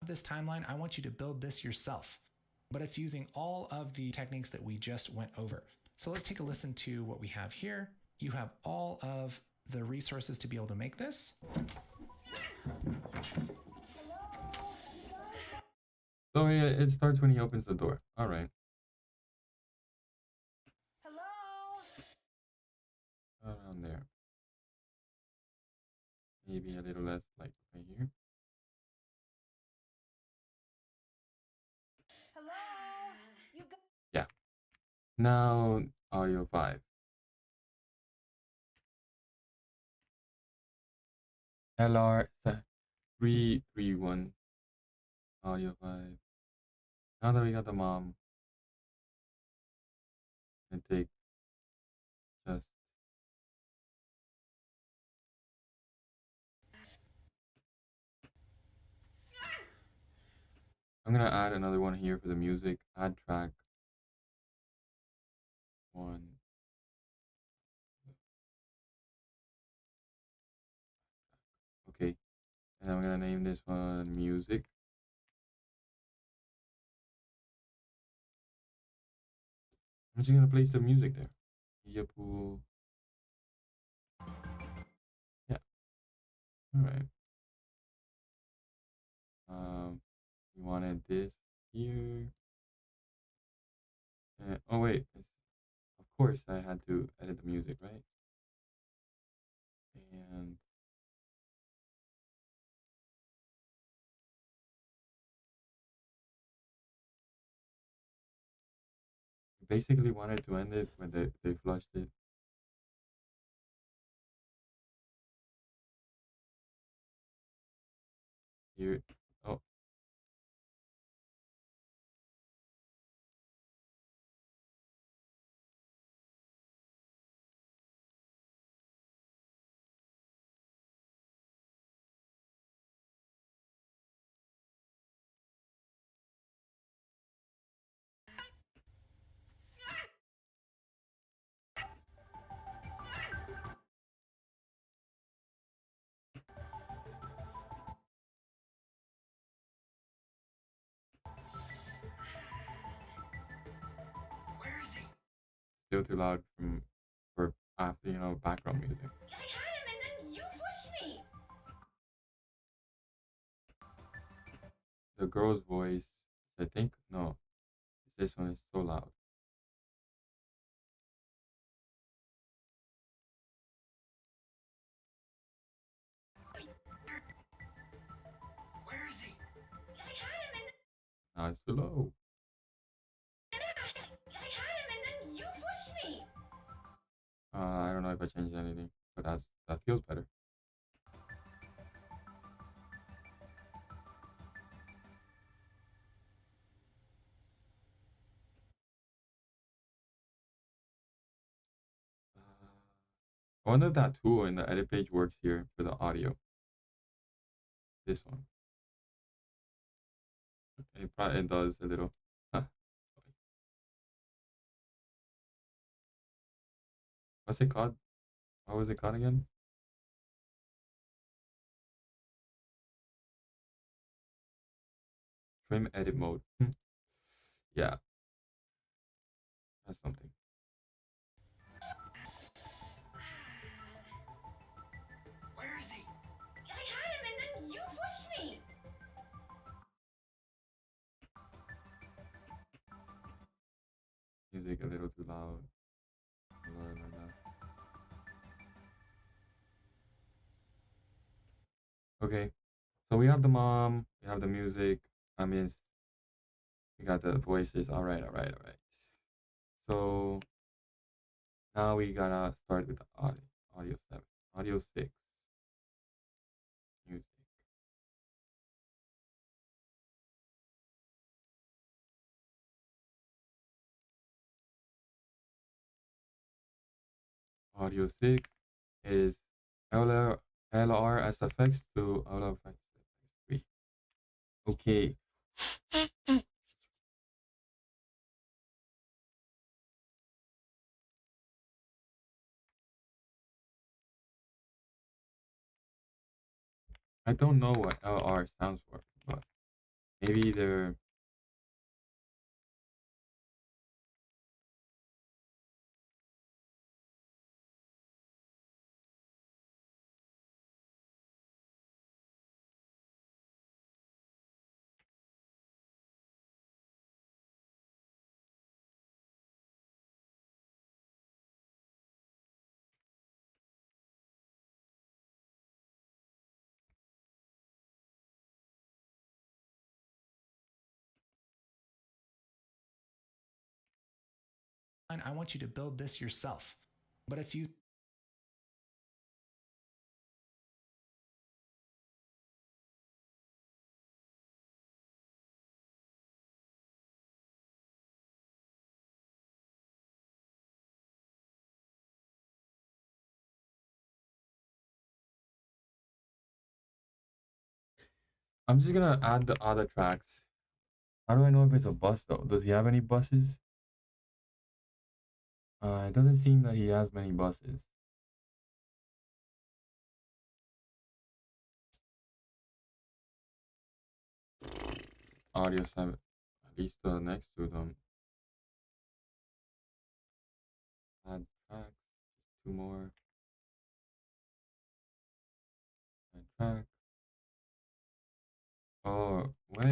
This timeline, I want you to build this yourself, but it's using all of the techniques that we just went over. So let's take a listen to what we have here. You have all of the resources to be able to make this. So yeah, it starts when he opens the door. All right. Hello? Around there. Maybe a little less like right here. Hello? You guys... Yeah. Now audio 5. LR 331. Audio 5. Now that we got the mom, and take just I'm gonna add another one here for the music. Add track one. Okay, and I'm gonna name this one music. I'm just gonna place the music there. Yep. Yeah. All right. We wanted this here. Oh wait, of course I had to edit the music, right? And basically wanted to end it when they flushed it. Here. Oh, Where is he? still too loud for after background music. I had him and then you pushed me. The girl's voice, I think no, this one is so loud. Where is he? I had him and Now it's too low. I had him and then you pushed me. I don't know if I changed anything, but that feels better. I wonder if that tool in the edit page works here for the audio. This one. It probably does a little. What's it called? What was it called again? Trim edit mode. Yeah, that's something. Where is he? I had him and then you pushed me. Music a little too loud. Lower than that. Okay, so we have the mom, we have the music. I mean, we got the voices. All right, all right, all right. So now we gotta start with the audio. Audio 7. Audio 6. Music. Audio 6 is LR SFX to LFX 3. Okay. I don't know what LR stands for, but maybe they're. I want you to build this yourself, but it's used. I'm just gonna add the other tracks How do I know if it's a bus though? Does he have any buses? It doesn't seem that he has many buses. Audio 7. At least next to them. Add tracks. Two more. Add track. Oh, what?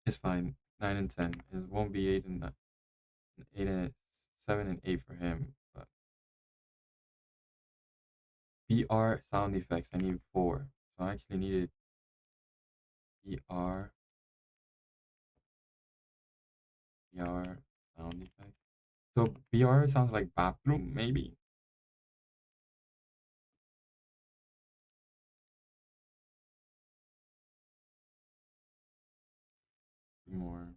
It's fine. 9 and 10. It won't be 8 and 9. 8 and 7 and 8 for him. But BR sound effects. I need 4. So I actually needed BR. BR sound effect. So BR sounds like bathroom, maybe. More.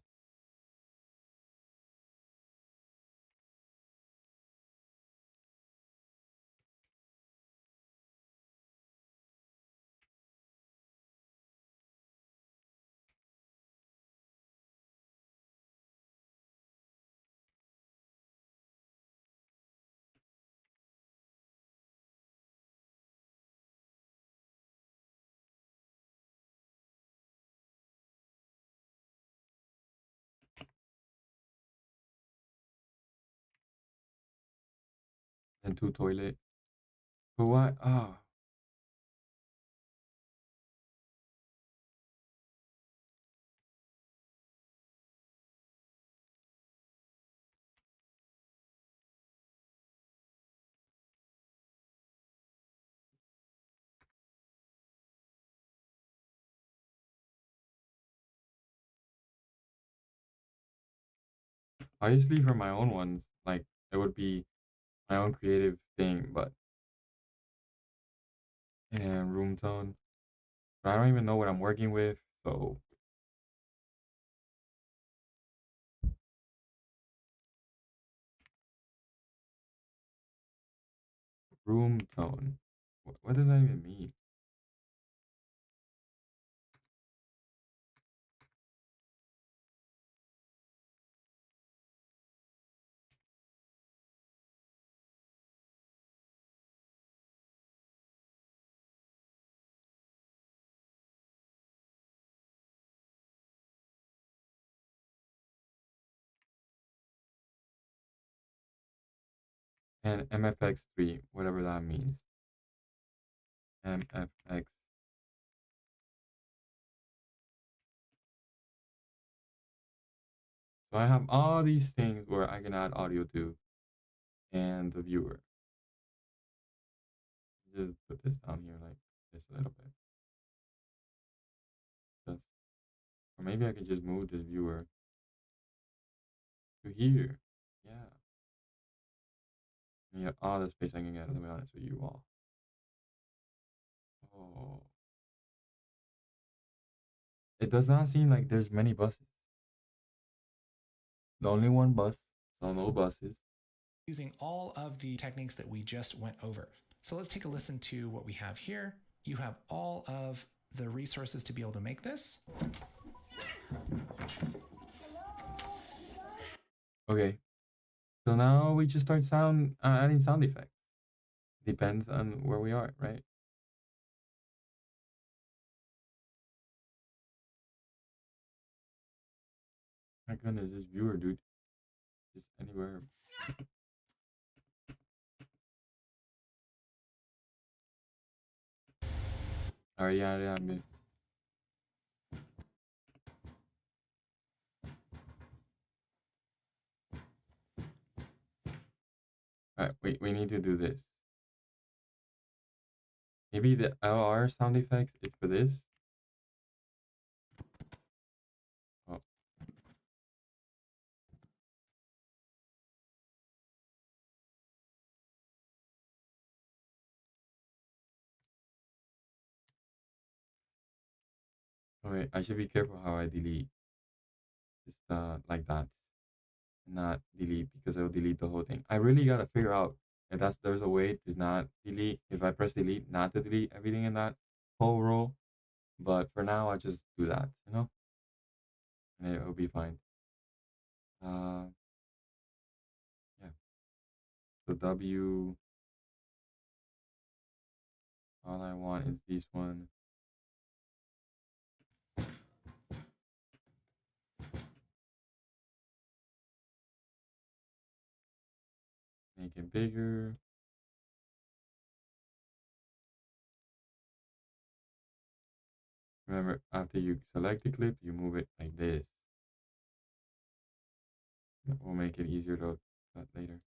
And 2 toilet. But what? Oh, obviously for my own ones, like it would be my own creative thing, but and room tone. But I don't even know what I'm working with, so room tone. What does that even mean? And MFX3, whatever that means. MFX. So I have all these things where I can add audio to and the viewer. Just put this down here like this a little bit. Just, or maybe I could just move this viewer to here. Yeah. And you have all the space I can get, to be honest with you all. Oh. It does not seem like there's many buses. The only one bus, so no buses. Using all of the techniques that we just went over. So let's take a listen to what we have here. You have all of the resources to be able to make this. Okay. So now we just start adding sound effects. Depends on where we are, right? My goodness, this viewer, dude. Just anywhere. Alright, yeah, man. Alright, wait, we need to do this. Maybe the LR sound effects is for this. Oh. Wait, I should be careful how I delete. Just like that. Not delete because it'll delete the whole thing. I really gotta figure out if there's a way to not delete. If I press delete, not to delete everything in that whole row. But for now, I just do that, and it'll be fine. Uh, yeah. So W, all I want is this one. Make it bigger. Remember, after you select the clip, you move it like this. It will make it easier to cut later.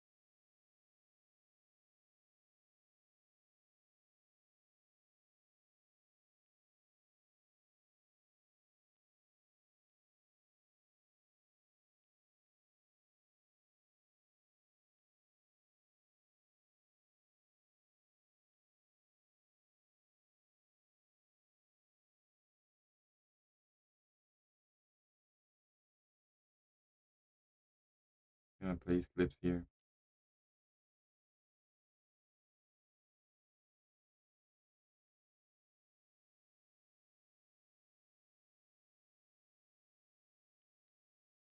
I'm gonna place clips here.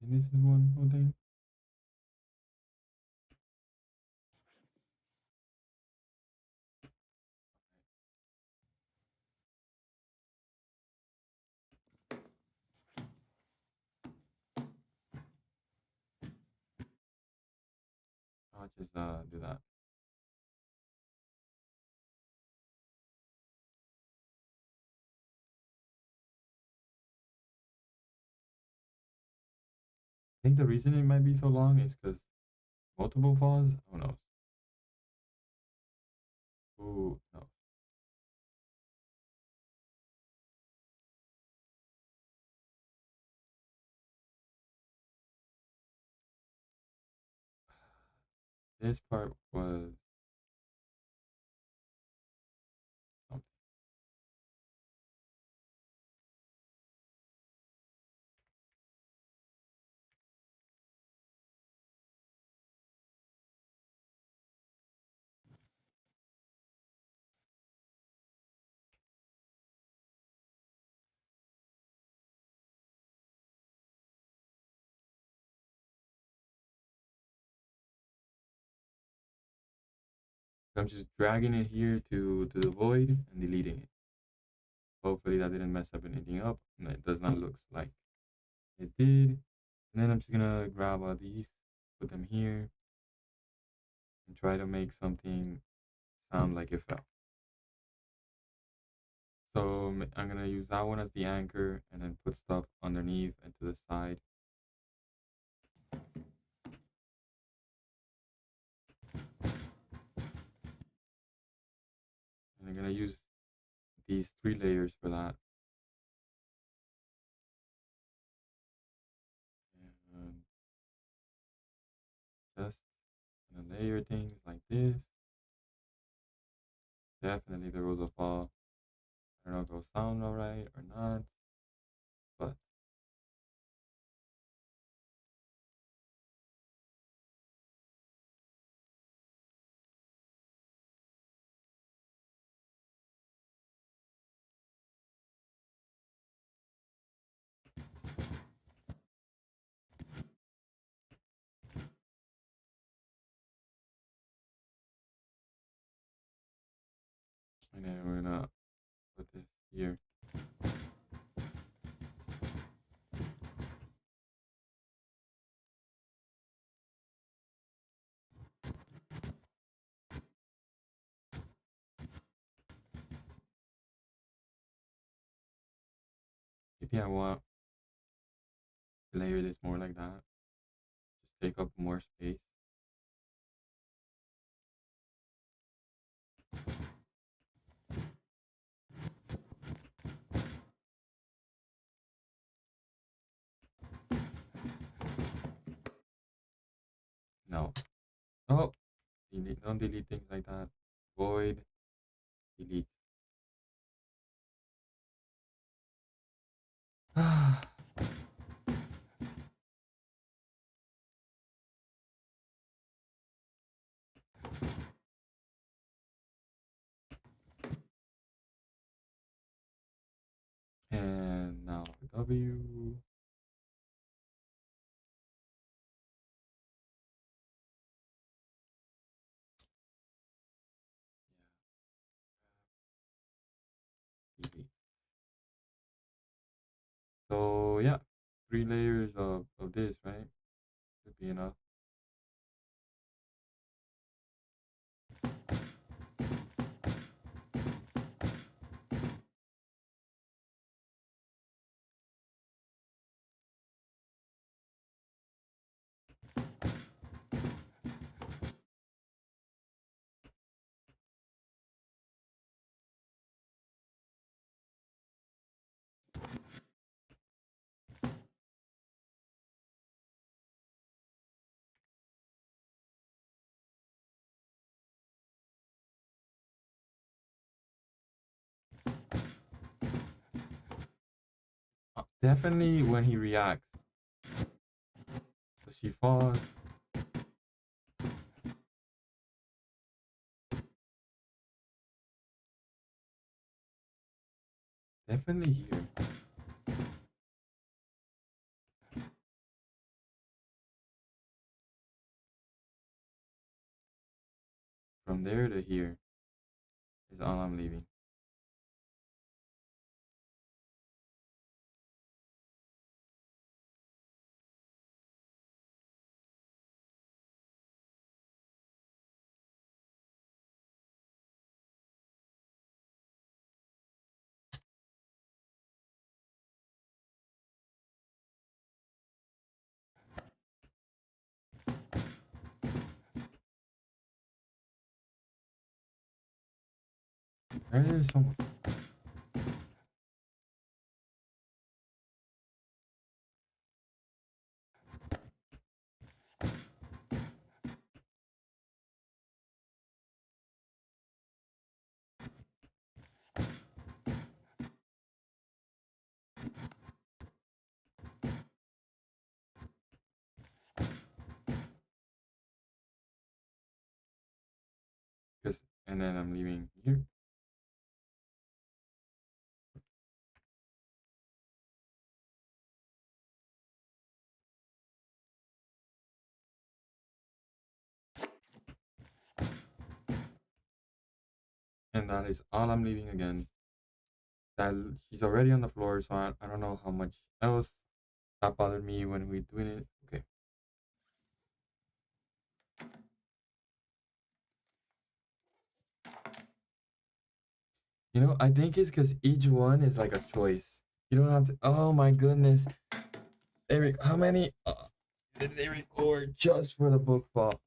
And this is one whole thing. I'll just do that. I think the reason it might be so long is because multiple falls. Who knows? Ooh, no. This part was something. So I'm just dragging it here to the void and deleting it. Hopefully that didn't mess up anything up. And it does not look like it did. And then I'm just gonna grab all these, put them here, and try to make something sound like it fell. So I'm gonna use that one as the anchor and then put stuff underneath and to the side. And I'm gonna use these 3 layers for that. And just gonna layer things like this. Definitely there was a fall. I don't know if it'll sound alright or not, but and then we're gonna put this here. Maybe I want to layer this more like that. Just take up more space. Oh, delete. Don't delete things like that. Void. Delete. And now W. Delete. So yeah, 3 layers of this, right? Should be enough. Definitely when he reacts. So she falls. Definitely here. From there to here is all I'm leaving. There is someone. And then I'm leaving here. And that is all I'm leaving again. That she's already on the floor, so I don't know how much else that bothered me when we doing it. Okay. You know, I think it's because each one is like a choice. You don't have to. Oh my goodness, Eric, how many did they record just for the book fall?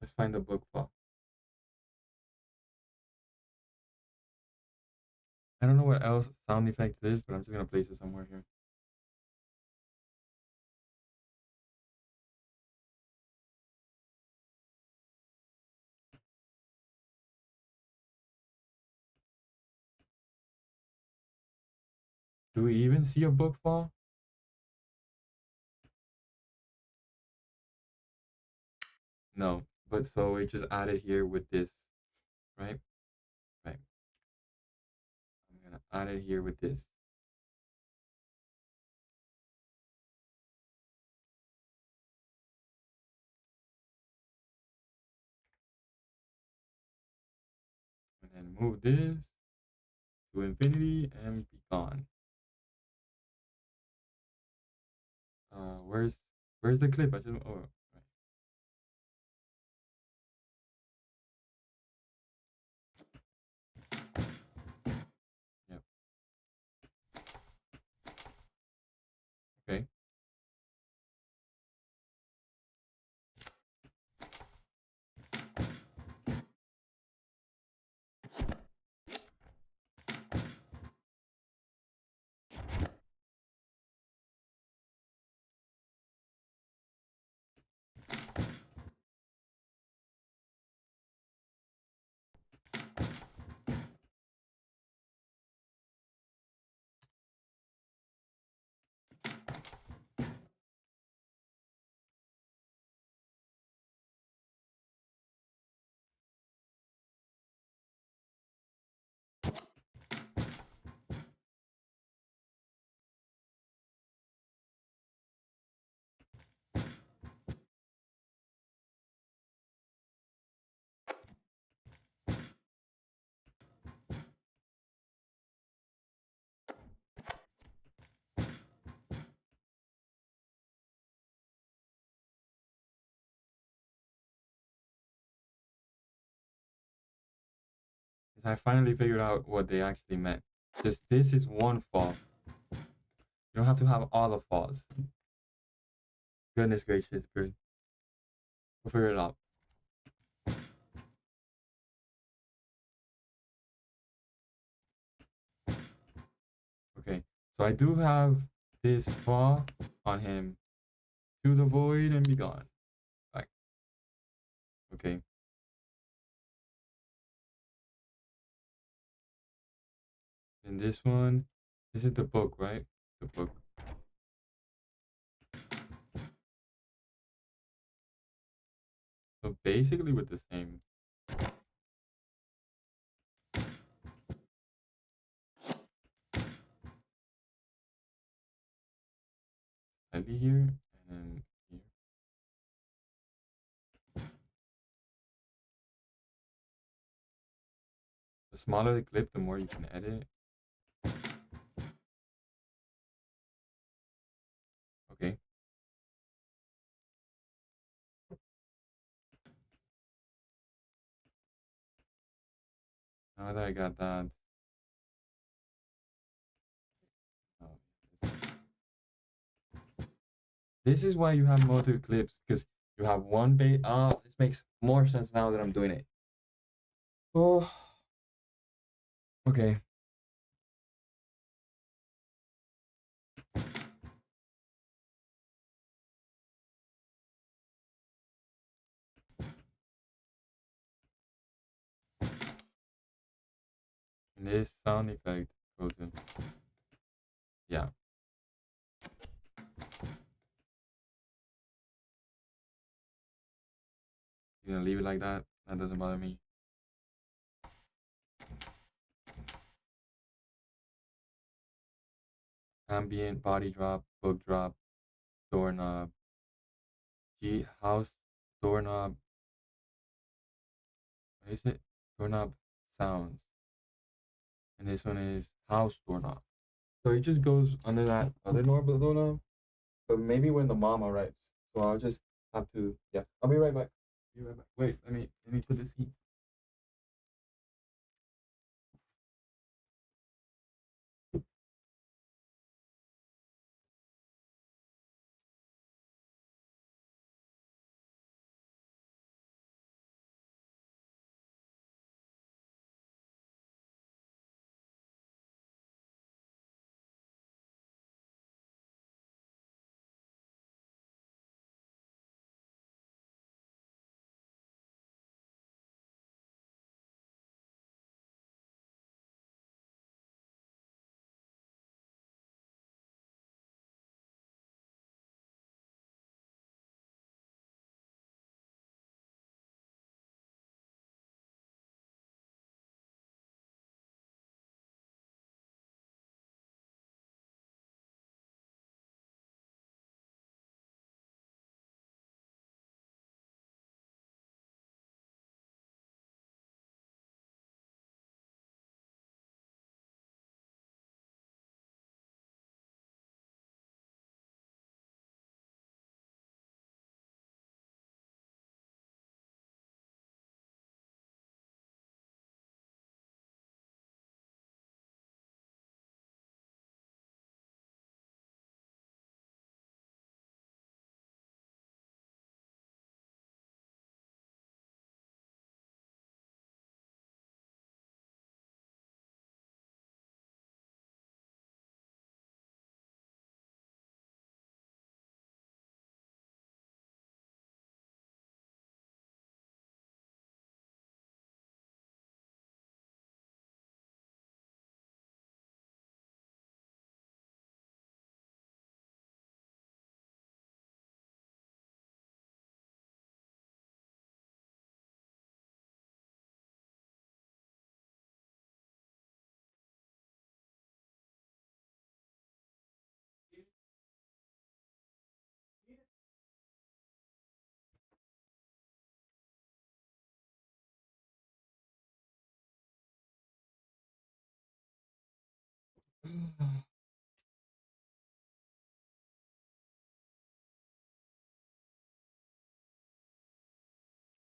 Let's find the book fall. I don't know what else sound effect is, but I'm just gonna place it somewhere here. Do we even see a book fall? No, but so we just added here with this, right? Right. I'm gonna add it here with this. And then move this to infinity and be gone. Where's the clip? I just oh right. Yep. Okay. I finally figured out what they actually meant. Just this is one fall. You don't have to have all the falls. Goodness gracious, bro. We'll figure it out. Okay, so I do have this fall on him. To the void and be gone. Back. Okay. And this one, this is the book, right? The book. So basically with the same. Slightly here and here. The smaller the clip, the more you can edit. Okay. Now that I got that. This is why you have multiple clips, because you have one base. Oh, this makes more sense now that I'm doing it. Oh. Okay. And this sound effect goes in. Yeah. You're gonna leave it like that? That doesn't bother me. Ambient, body drop, book drop, doorknob, G house, doorknob. What is it? Doorknob sounds. And this one is house doorknob. So it just goes under that other normal doorknob. But maybe when the mom arrives. So I'll just have to, yeah. I'll be right back. Be right back. Wait, let me put this heat.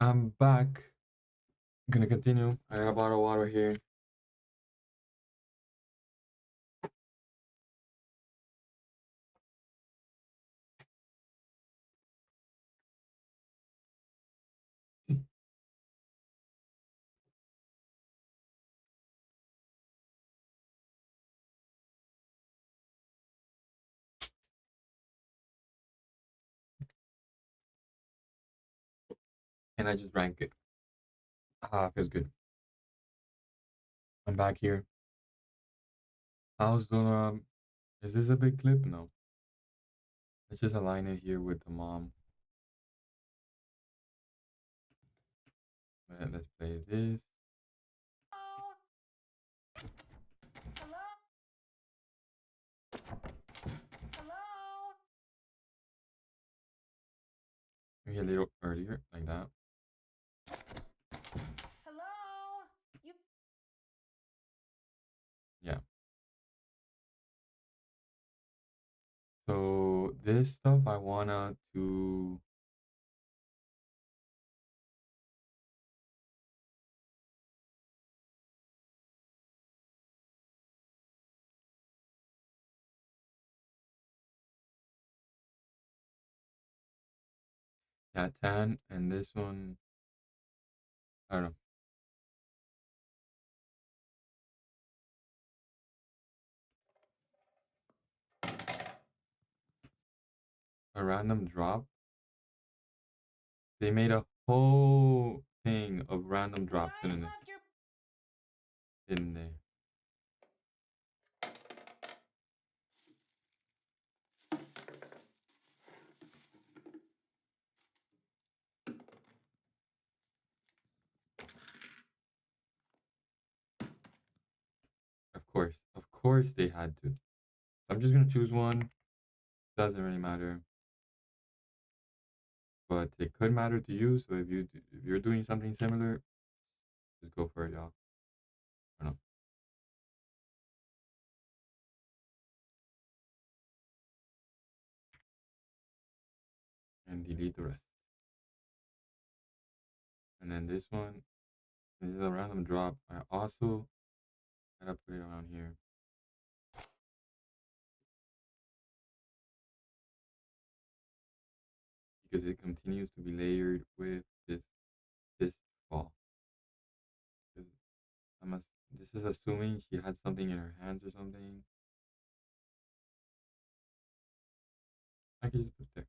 I'm back. I'm gonna continue. I got a bottle of water here. and I just rank it. Ah, feels good. I'm back here. How's the is this a big clip? No. Let's just align it here with the mom. Let's play this. Hello? Hello? Hello? Maybe a little earlier, like that. Hello? You Yeah. So this stuff I wanna to yeah, tan, and this one I don't know. A random drop. They made a whole thing of random guys drops in left your there. Of course they had to. I'm just gonna choose one. Doesn't really matter, but it could matter to you. So if you're doing something similar, just go for it, y'all. I don't know. And delete the rest. And then this one, this is a random drop. I also gotta put it around here because it continues to be layered with this fall. I must. This is assuming she had something in her hands or something. I can just put there.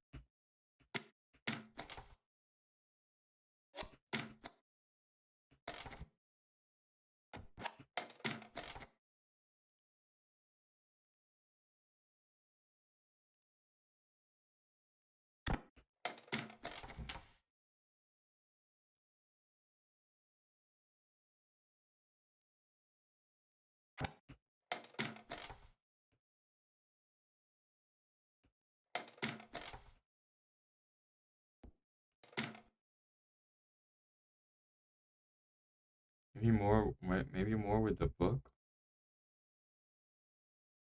Maybe more with the book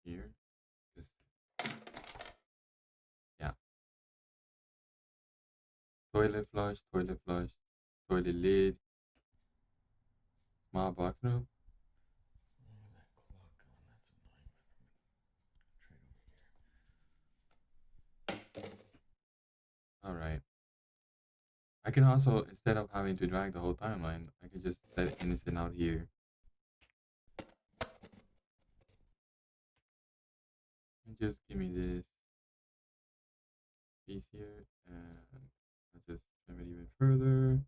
here. Just, yeah. Toilet flush, toilet lid, small box noob. All right. I can also, instead of having to drag the whole timeline, I can just set innocent out here. And just give me this piece here, and I'll just trim it even further.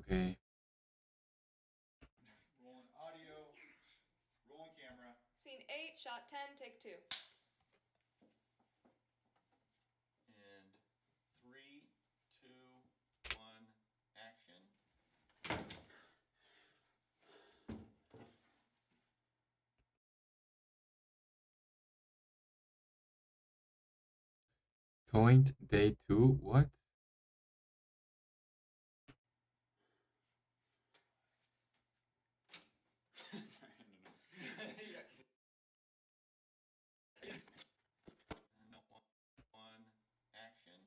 Okay. Rolling audio, rolling camera. Scene 8, shot 10, take 2. And 3, 2, 1, action. Point day 2. What? No, 1, action.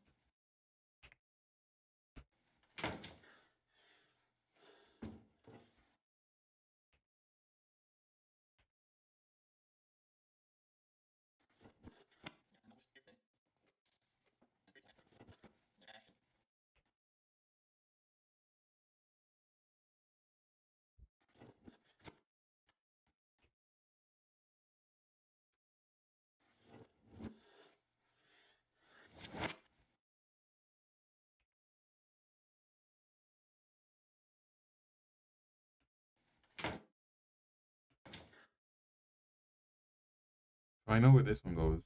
I know where this one goes.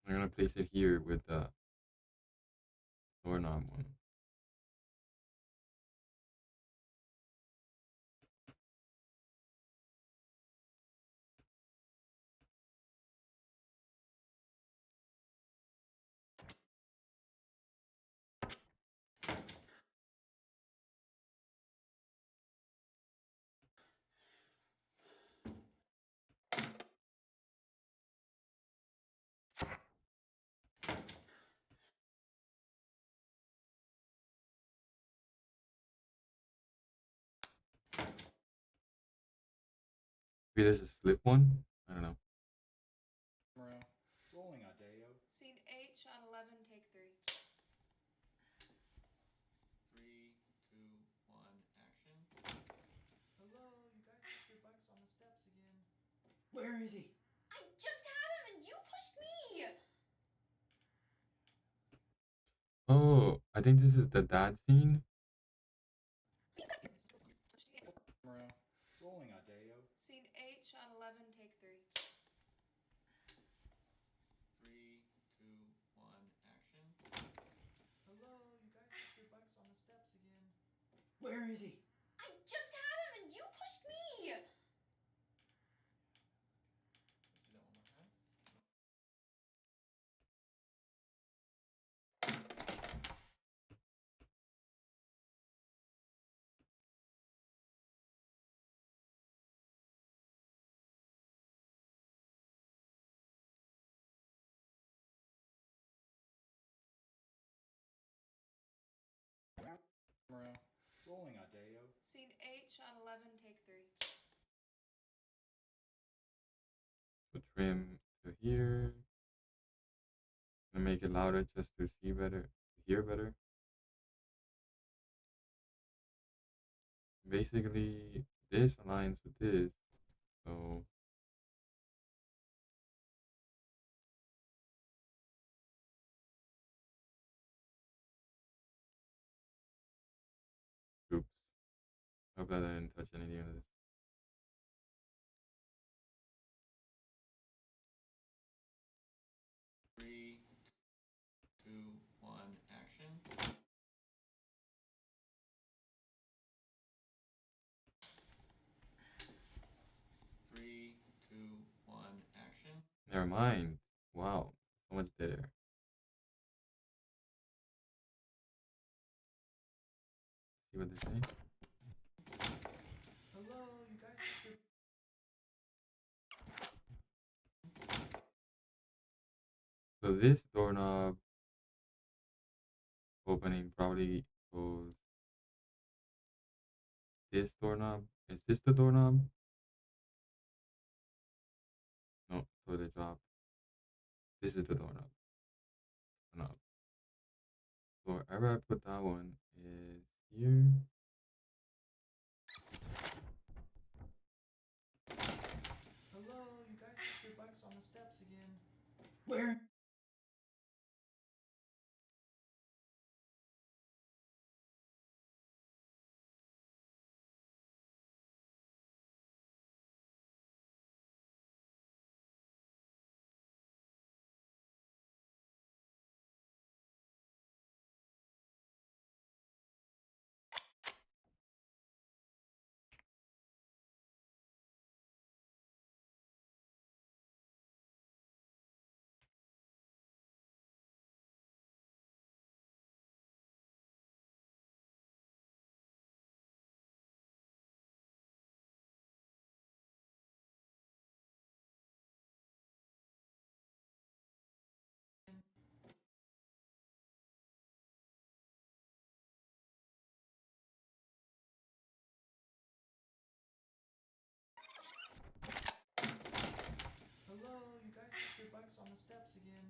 I'm gonna place it here with the doorknob one. Maybe there's a slip one. I don't know. Camera rolling audio. Scene 8, shot 11, take 3. 3, 2, 1, action. Hello, you guys left your bikes on the steps again. Where is he? I just had him and you pushed me! Oh, I think this is the dad scene. Camera rolling audio. Scene 8, shot 11, take 3. 3, 2, 1, action. Hello, you guys left your bikes on the steps again. Where is he? I just had him and you pushed me! Let's do that one more time. Camera rolling audio. Scene 8, shot 11, take 3. So trim to here. And make it louder just to see better, hear better. Basically, this aligns with this. So oops. Hope that I didn't touch anything of this. Three, two, one, action. Three, two, one, action. Never mind. Wow, so much better. See what they're saying? Hello, you guys left your So this doorknob opening probably goes this doorknob. Is this the doorknob? No, so they dropped. This is the doorknob. Doorknob. So wherever I put that one is here. Hello, you guys left your bikes on the steps again. Where? Hello, you guys left your bikes on the steps again.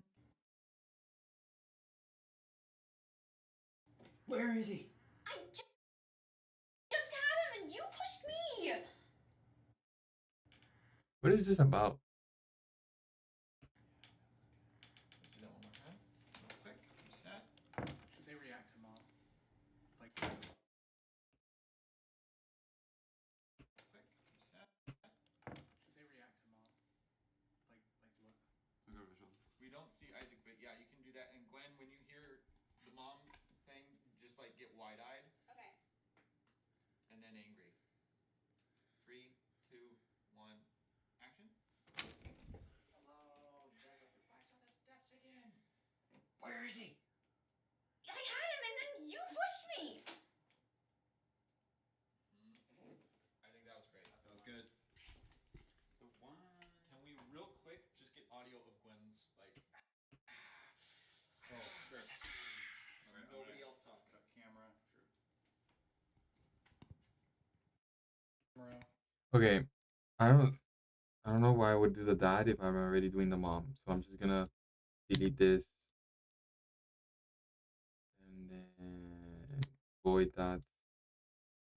Where is he? I just had him and you pushed me! What is this about? wide-eyed. Okay. And then angry. 3, 2, 1, action. Hello, you guys left your bikes on the steps again. Where is he? I had him and then you pushed me. I think that was great. That was good. The one. Can we real quick just get audio of Gwen's like? Oh, sure. Nobody else talking. Cut camera. Sure. Camera. Okay, I don't know why I would do the dad if I'm already doing the mom. So I'm just gonna delete this and then void that.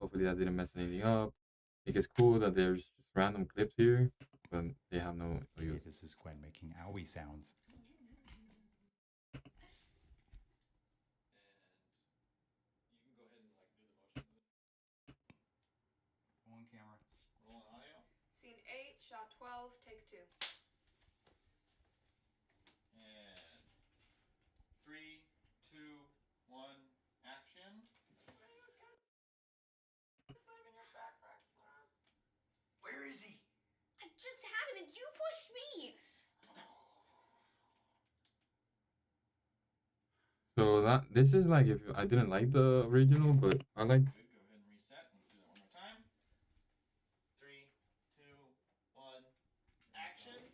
Hopefully that didn't mess anything up. I think it's cool that there's just random clips here, but they have no use. This is Gwen making owie sounds. And you can go ahead and like do the motion. On camera. Rolling audio. Scene 8, shot 12, take 2. And 3, 2, 1, action. Where is he? I just had him and you pushed me. So this is like if I didn't like the original, but I liked. Good. Go ahead and reset. Let's do that one more time. 3, 2, 1, action.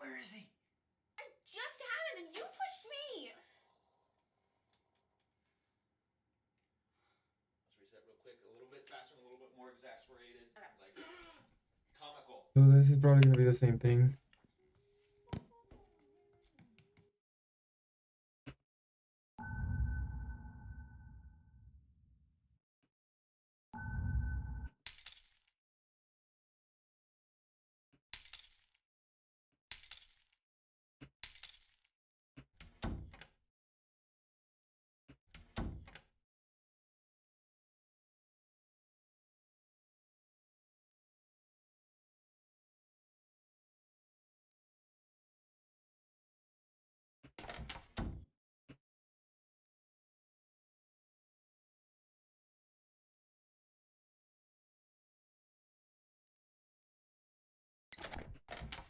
Where is he? I just had him and you pushed me. Let's reset real quick. A little bit faster, and a little bit more exasperated, Okay. like comical. So this is probably gonna be the same thing.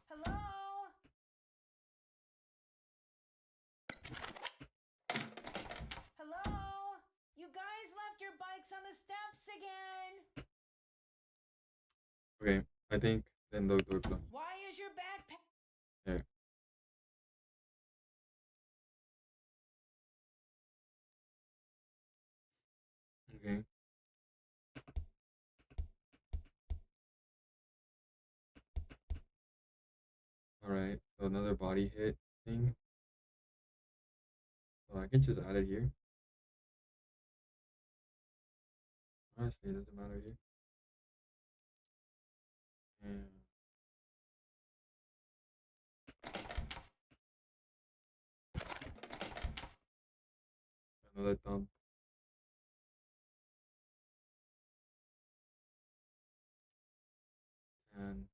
Hello? Hello? You guys left your bikes on the steps again. Okay, I think then those are close. Why is your backpack? There. Okay. All right. So another body hit thing. So I can just add it here. Honestly, it doesn't matter here. And another thumb. And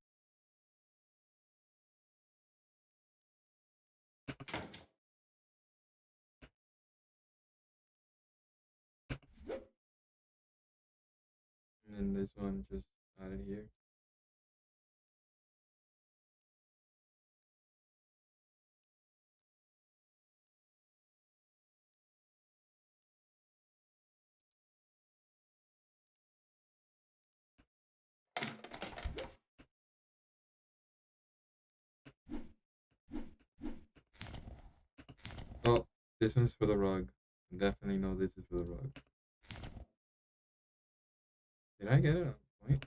then this one just add it here. Oh, this one's for the rug. Definitely know this is for the rug. Did I get it on point?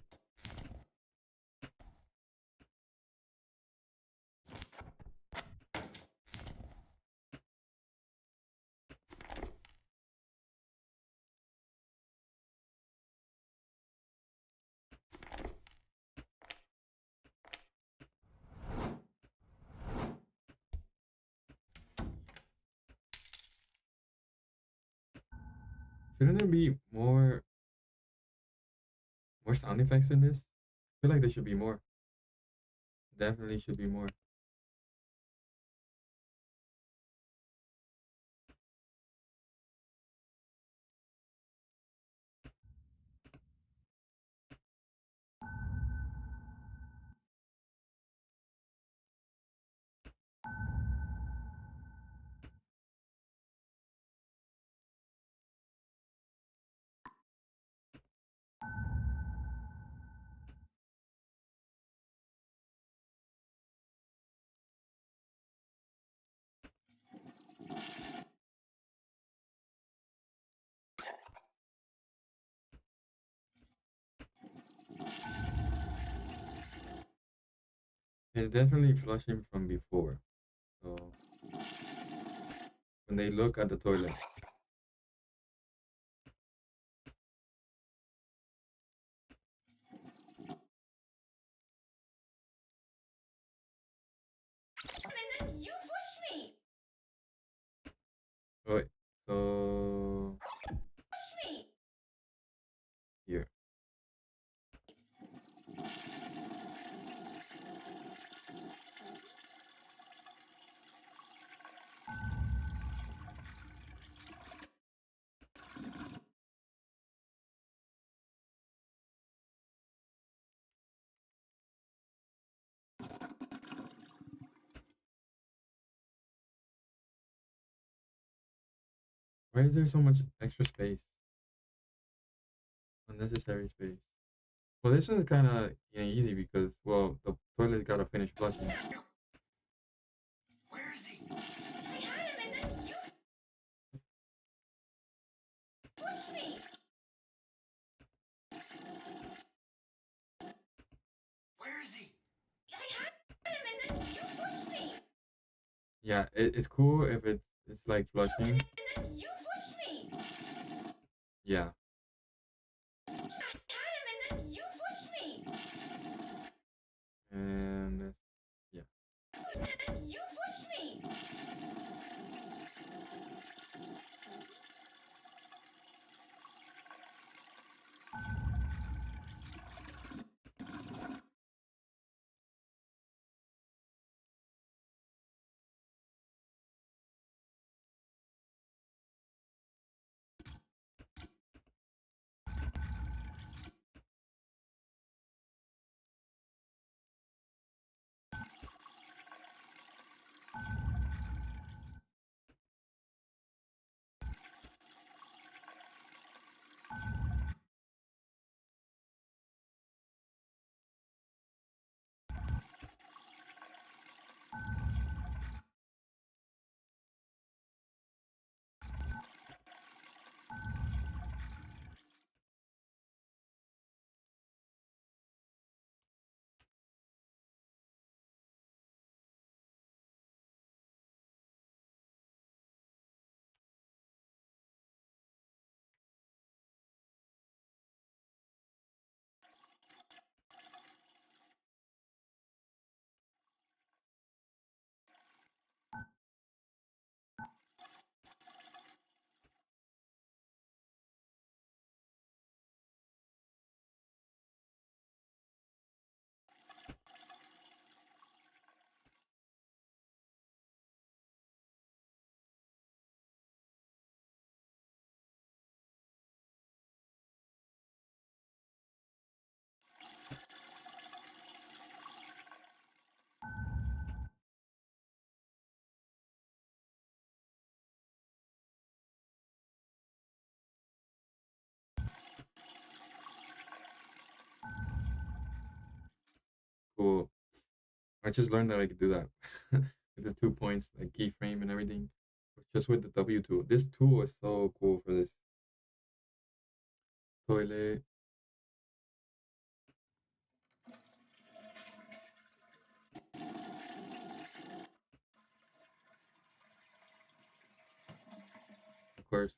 Shouldn't there be more sound effects in this? I feel like there should be more. Definitely should be more. It's definitely flushing from before. So when they look at the toilet. And then you pushed me. Wait, so Pushed me. here. Why is there so much extra space? Unnecessary space. Well, this one's kind of easy because, well, the toilet gotta finish flushing. Where is he? I had him and then you pushed me. Where is he? I had him and then you pushed me. Yeah, it's cool if it's like flushing. And then you pushed me. Yeah. I had him and then you pushed me. And yeah. And then you pushed me. Cool. I just learned that I could do that with the 2 points, like keyframe and everything, just with the W tool. This tool is so cool for this. Toilet. Of course.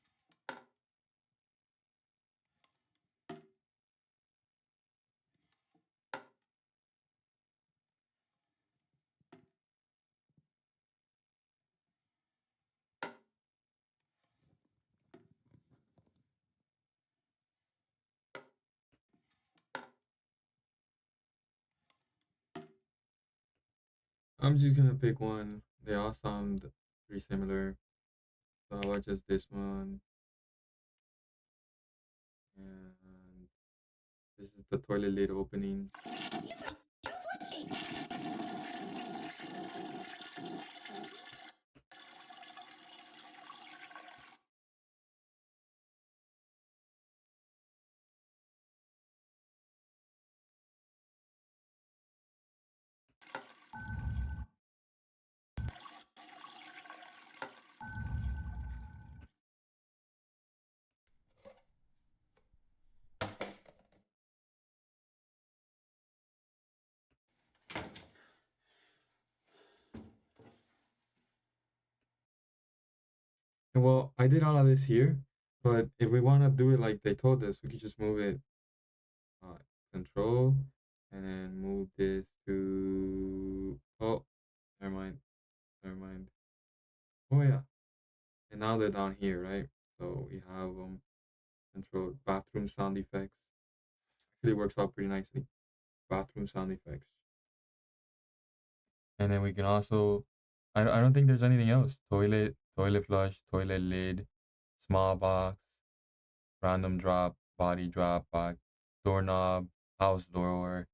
I'm just gonna pick one. They all sound pretty similar. So I'll just this one. And this is the toilet lid opening. You pushed me. And well, I did all of this here, but if we want to do it like they told us, we could just move it uh, control and then move this to, oh, never mind, never mind. Oh yeah, and now they're down here, right? So we have control bathroom sound effects. Actually works out pretty nicely. Bathroom sound effects. And then we can also, I don't think there's anything else. Toilet flush, toilet lid, small box, random drop, body drop, box, doorknob, house door,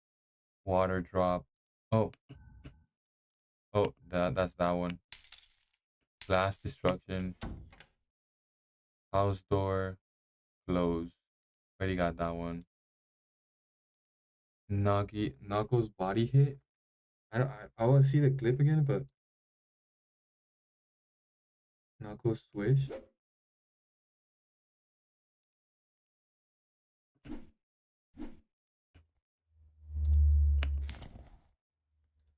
water drop. Oh, that's that one. Glass destruction, house door, close. Already got that one. Knuckles body hit. I want to see the clip again, but Knuckles swish.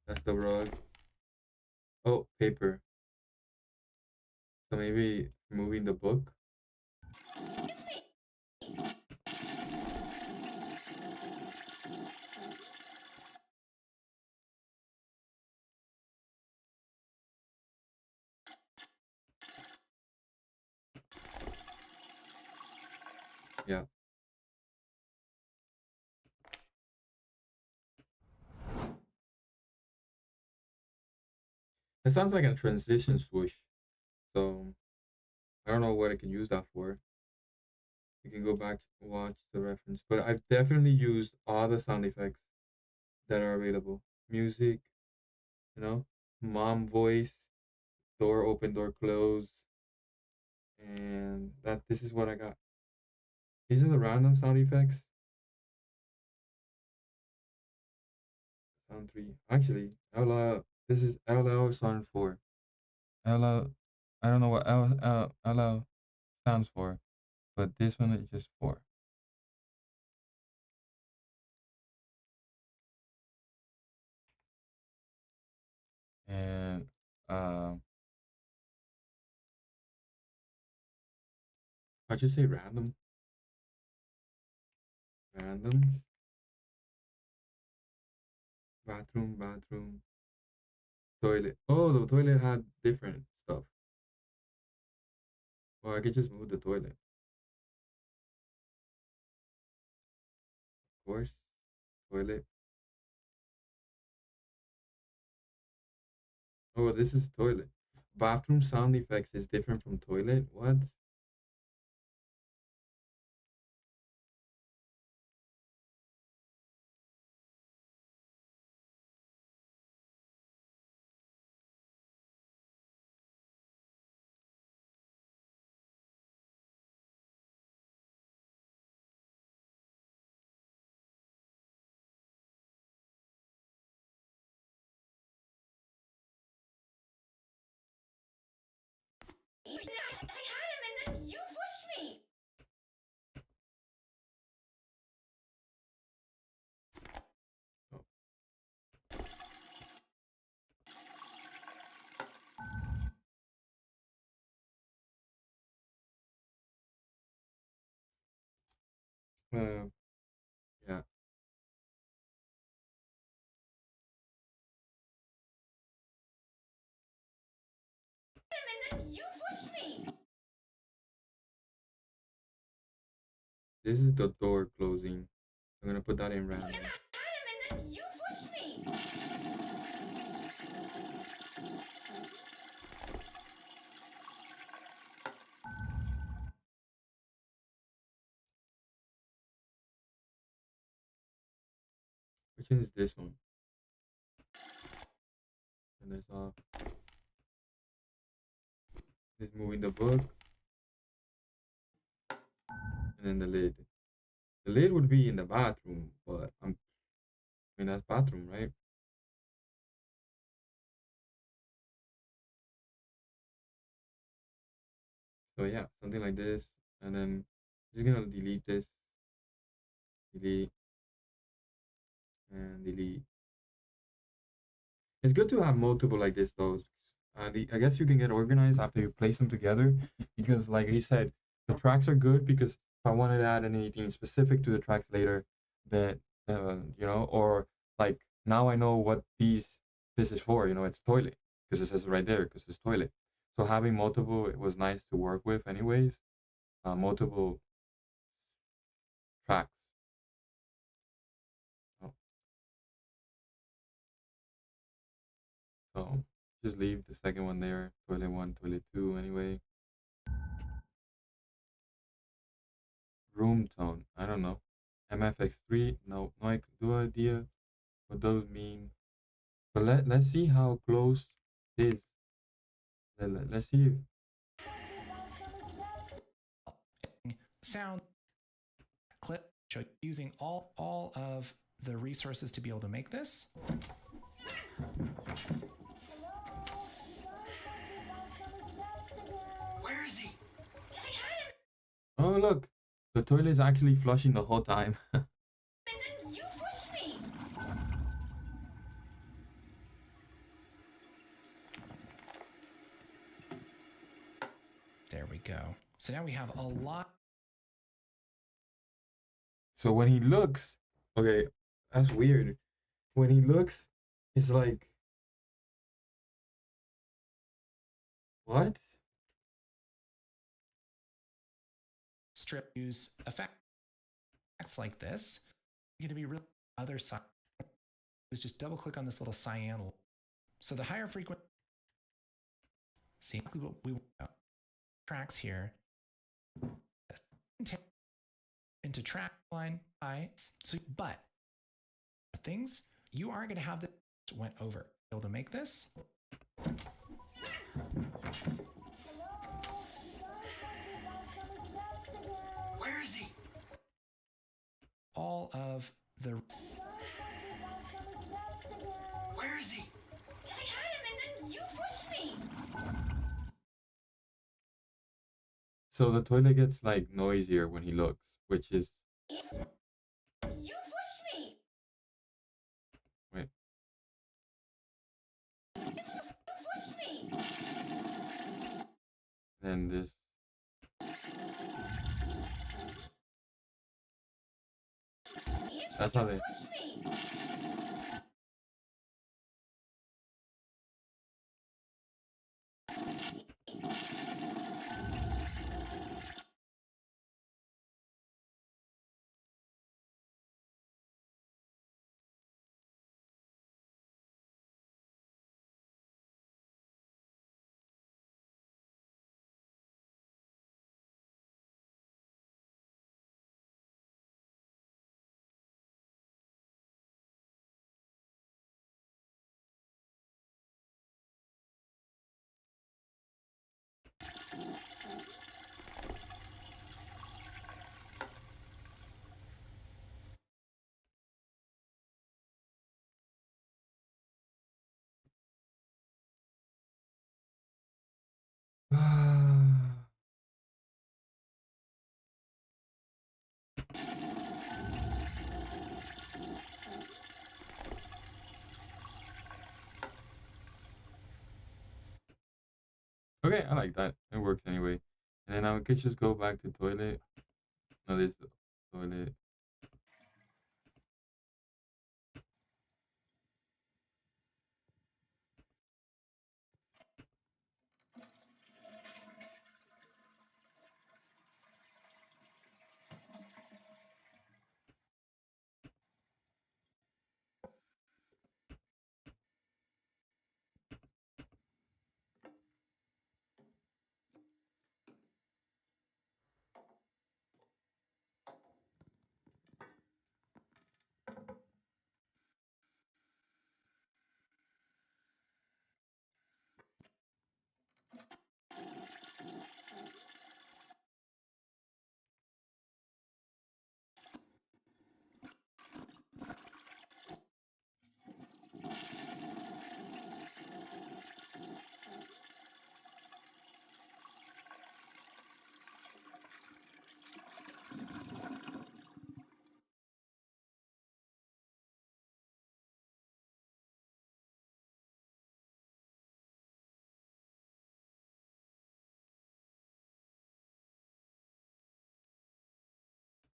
That's the rug. Oh, paper. So maybe moving the book. Yeah. It sounds like a transition swoosh. So I don't know what I can use that for. You can go back and watch the reference. But I've definitely used all the sound effects that are available. Music, you know, mom voice, door open, door close. And that this is what I got. These are the random sound effects. Sound 3. Actually, this is LL sound 4. LL, I don't know what LL stands for, but this one is just 4. And I just say random. Random. Bathroom. Toilet. Oh, the toilet had different stuff. Or I could just move the toilet. Of course. Toilet. Oh, this is toilet. Bathroom sound effects is different from toilet. What? I had him and then you pushed me. Oh. Yeah. And then you pushed me. This is the door closing. I'm gonna put that in And random. I had him and then you pushed me. Which one is this one? And this off. This moving the book. And then the lid. The lid would be in the bathroom, but I mean that's bathroom, right? So yeah, something like this. And then just gonna delete this. Delete and delete. It's good to have multiple like this though. I guess you can get organized after you place them together, because like he said, the tracks are good because if I wanted to add anything specific to the tracks later, that you know, or like now I know what this is for. You know, it's toilet because it says it right there because it's toilet. So having multiple, it was nice to work with, anyways. Multiple tracks. Oh, so just leave the second one there. Toilet one, toilet two, anyway. Room tone. I don't know. MFX3. No, no idea what those mean. But let's see how close this. Let's see. Sound clip show using all of the resources to be able to make this. Where is he? I had him, Oh look, the toilet is actually flushing the whole time. and then you pushed me. There we go. So now we have a lot. So when he looks, okay, that's weird. When he looks, it's like, what? Strip use effects like this. You're going to be real other side is just double click on this little cyan. So the higher frequency, see what we want. Tracks here into track line I. So but things you are going to have this went over. Able to make this. Where is he? All of the. Where is he? I had him, and then you pushed me. So the toilet gets like noisier when he looks, which is You pushed me. wait. You pushed me. Then this. That's how they. Pushed me. Okay, I like that. It works anyway. And then I could just go back to toilet. No, this toilet.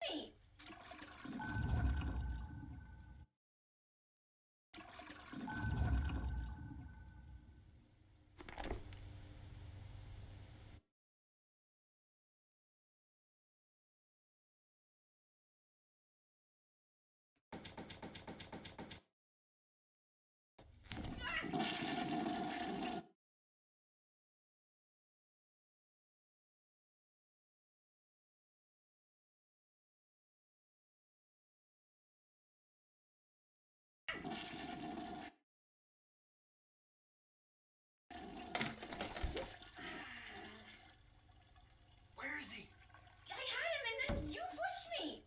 me. Where is he? I had him and then you pushed me.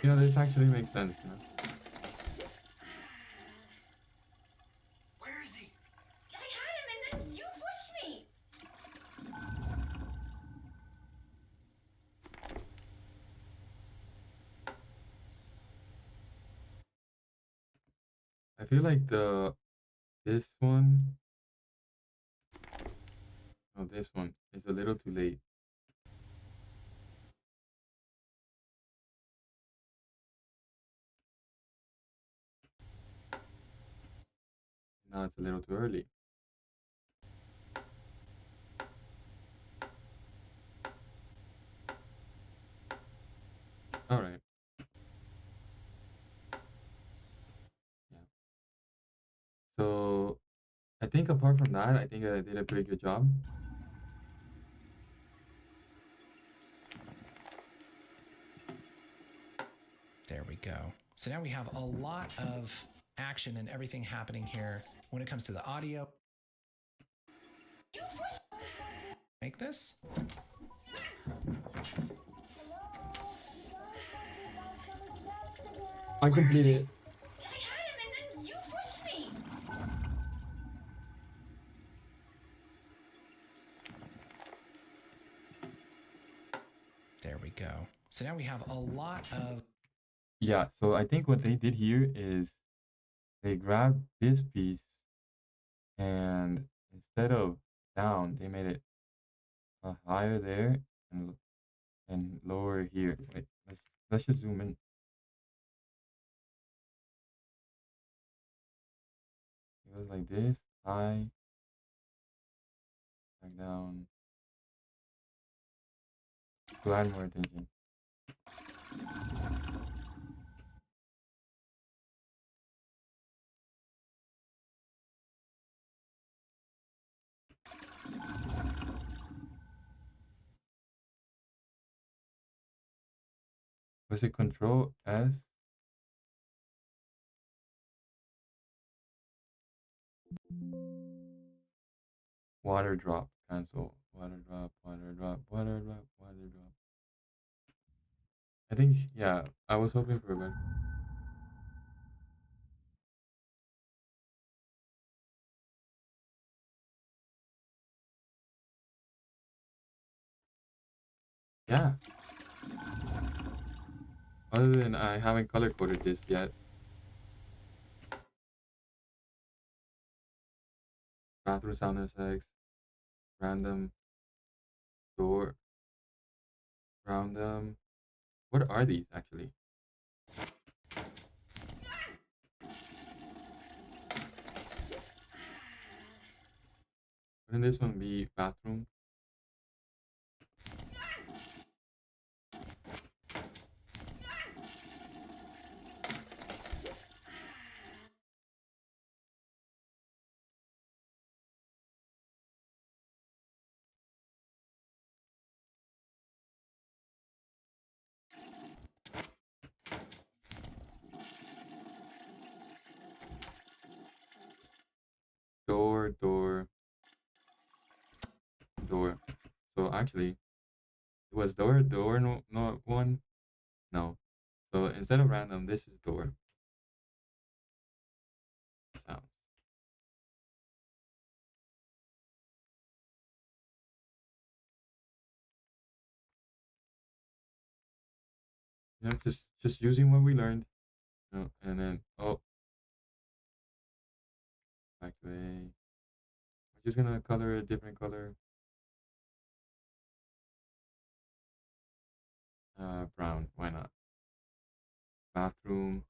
Yeah, this actually makes sense, you know? Where is he? I had him and then you pushed me. I feel like this one, no, this one is a little too late. Now it's a little too early. All right. Yeah. So I think apart from that, I think I did a pretty good job. There we go. So now we have a lot of action and everything happening here when it comes to the audio. Make this. I completed. I had him and then you pushed me. There we go. So now we have a lot of Yeah, so I think what they did here is they grabbed this piece and instead of down, they made it higher there and lower here. Wait, let's just zoom in. It goes like this, high, back down. To add more attention. Was it Control S? Water drop, cancel. Water drop, water drop, water drop, water drop. I think, yeah, I was hoping for a better. Yeah. Other than I haven't color coded this yet. Bathroom sound effects, random door, random. What are these actually? Wouldn't this one be bathroom? Door, door, door. So actually, it was door, door, no, not one. No. So instead of random, this is door. Sound. You know, just using what we learned. You know, and then back to A. We're just gonna color a different color. Brown. Why not? Bathroom.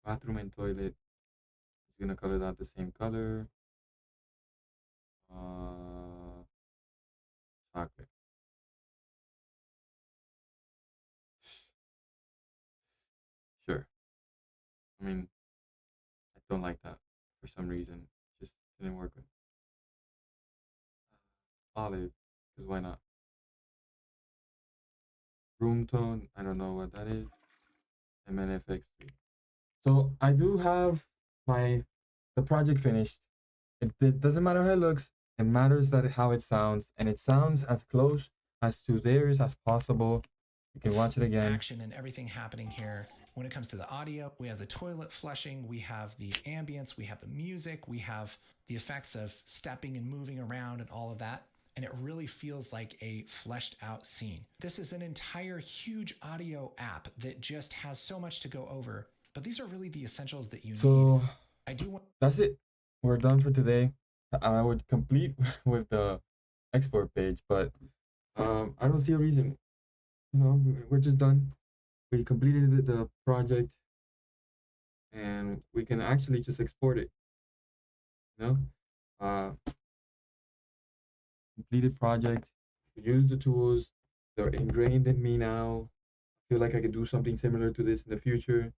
Bathroom and toilet. Just gonna color that the same color. Chocolate. Sure. I mean, I don't like that for some reason. Just didn't work with olive, because why not? Room tone, I don't know what that is. MNFX3. So I do have the project finished. It doesn't matter how it looks. It matters that how it sounds, and it sounds as close as to theirs as possible. You can watch it again. Action and everything happening here. When it comes to the audio, we have the toilet flushing, we have the ambience, we have the music, we have the effects of stepping and moving around and all of that. And it really feels like a fleshed out scene. This is an entire huge audio app that just has so much to go over, but these are really the essentials that you need. I do want. That's it. We're done for today. I would complete with the export page, but I don't see a reason. You know, we're just done. We completed the project, and we can actually just export it. You know, completed project. We use the tools. They're ingrained in me now. I feel like I could do something similar to this in the future.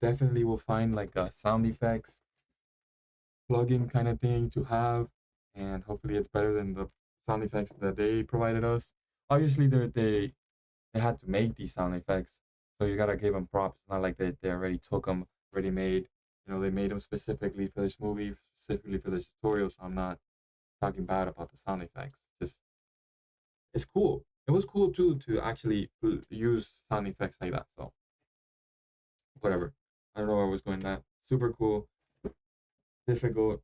Definitely will find like a sound effects plugin kind of thing to have, and hopefully it's better than the sound effects that they provided us. Obviously, they had to make these sound effects, so you gotta give them props. It's not like they already took them, already made. You know, they made them specifically for this movie, specifically for this tutorial. So I'm not talking bad about the sound effects. Just it's cool. It was cool too to actually use sound effects like that. So whatever. I don't know where I was going. That super cool. Difficult.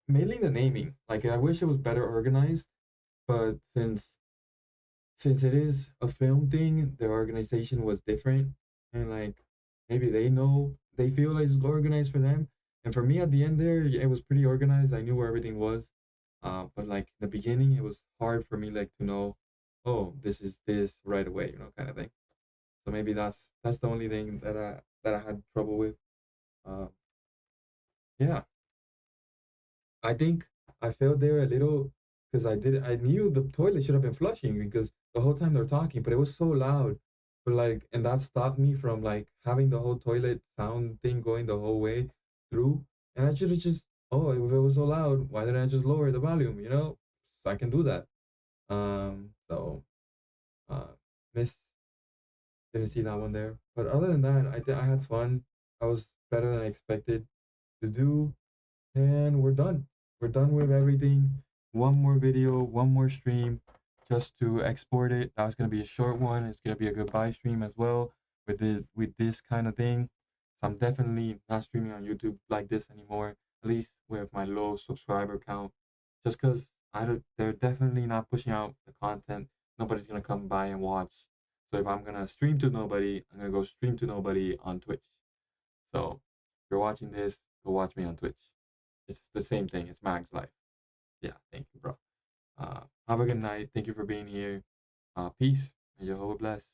Mainly the naming. Like I wish it was better organized, but since it is a film thing, the organization was different, and like maybe they feel like it's organized for them, and for me at the end there, it was pretty organized. I knew where everything was, but like in the beginning, it was hard for me like to know, oh, this is this right away, you know, kind of thing. So maybe that's the only thing that I had trouble with. Uh, yeah, I think I failed there a little because I knew the toilet should have been flushing because the whole time they're talking, but it was so loud. But like, and that stopped me from like having the whole toilet sound thing going the whole way through. And I should have just, oh, if it was so loud, why didn't I just lower the volume? You know, so I can do that. So uh, miss didn't see that one there. But other than that, I had fun. I was better than I expected to do. And we're done. We're done with everything. One more video, one more stream just to export it. That was gonna be a short one. It's gonna be a goodbye stream as well with this kind of thing. So I'm definitely not streaming on YouTube like this anymore, at least with my low subscriber count. Just because they're definitely not pushing out the content. Nobody's gonna come by and watch. So if I'm gonna stream to nobody, I'm gonna go stream to nobody on Twitch. So if you're watching this, go watch me on Twitch. It's the same thing. It's Mag's life. Yeah, thank you, bro. Have a good night. Thank you for being here. Peace. May Jehovah bless.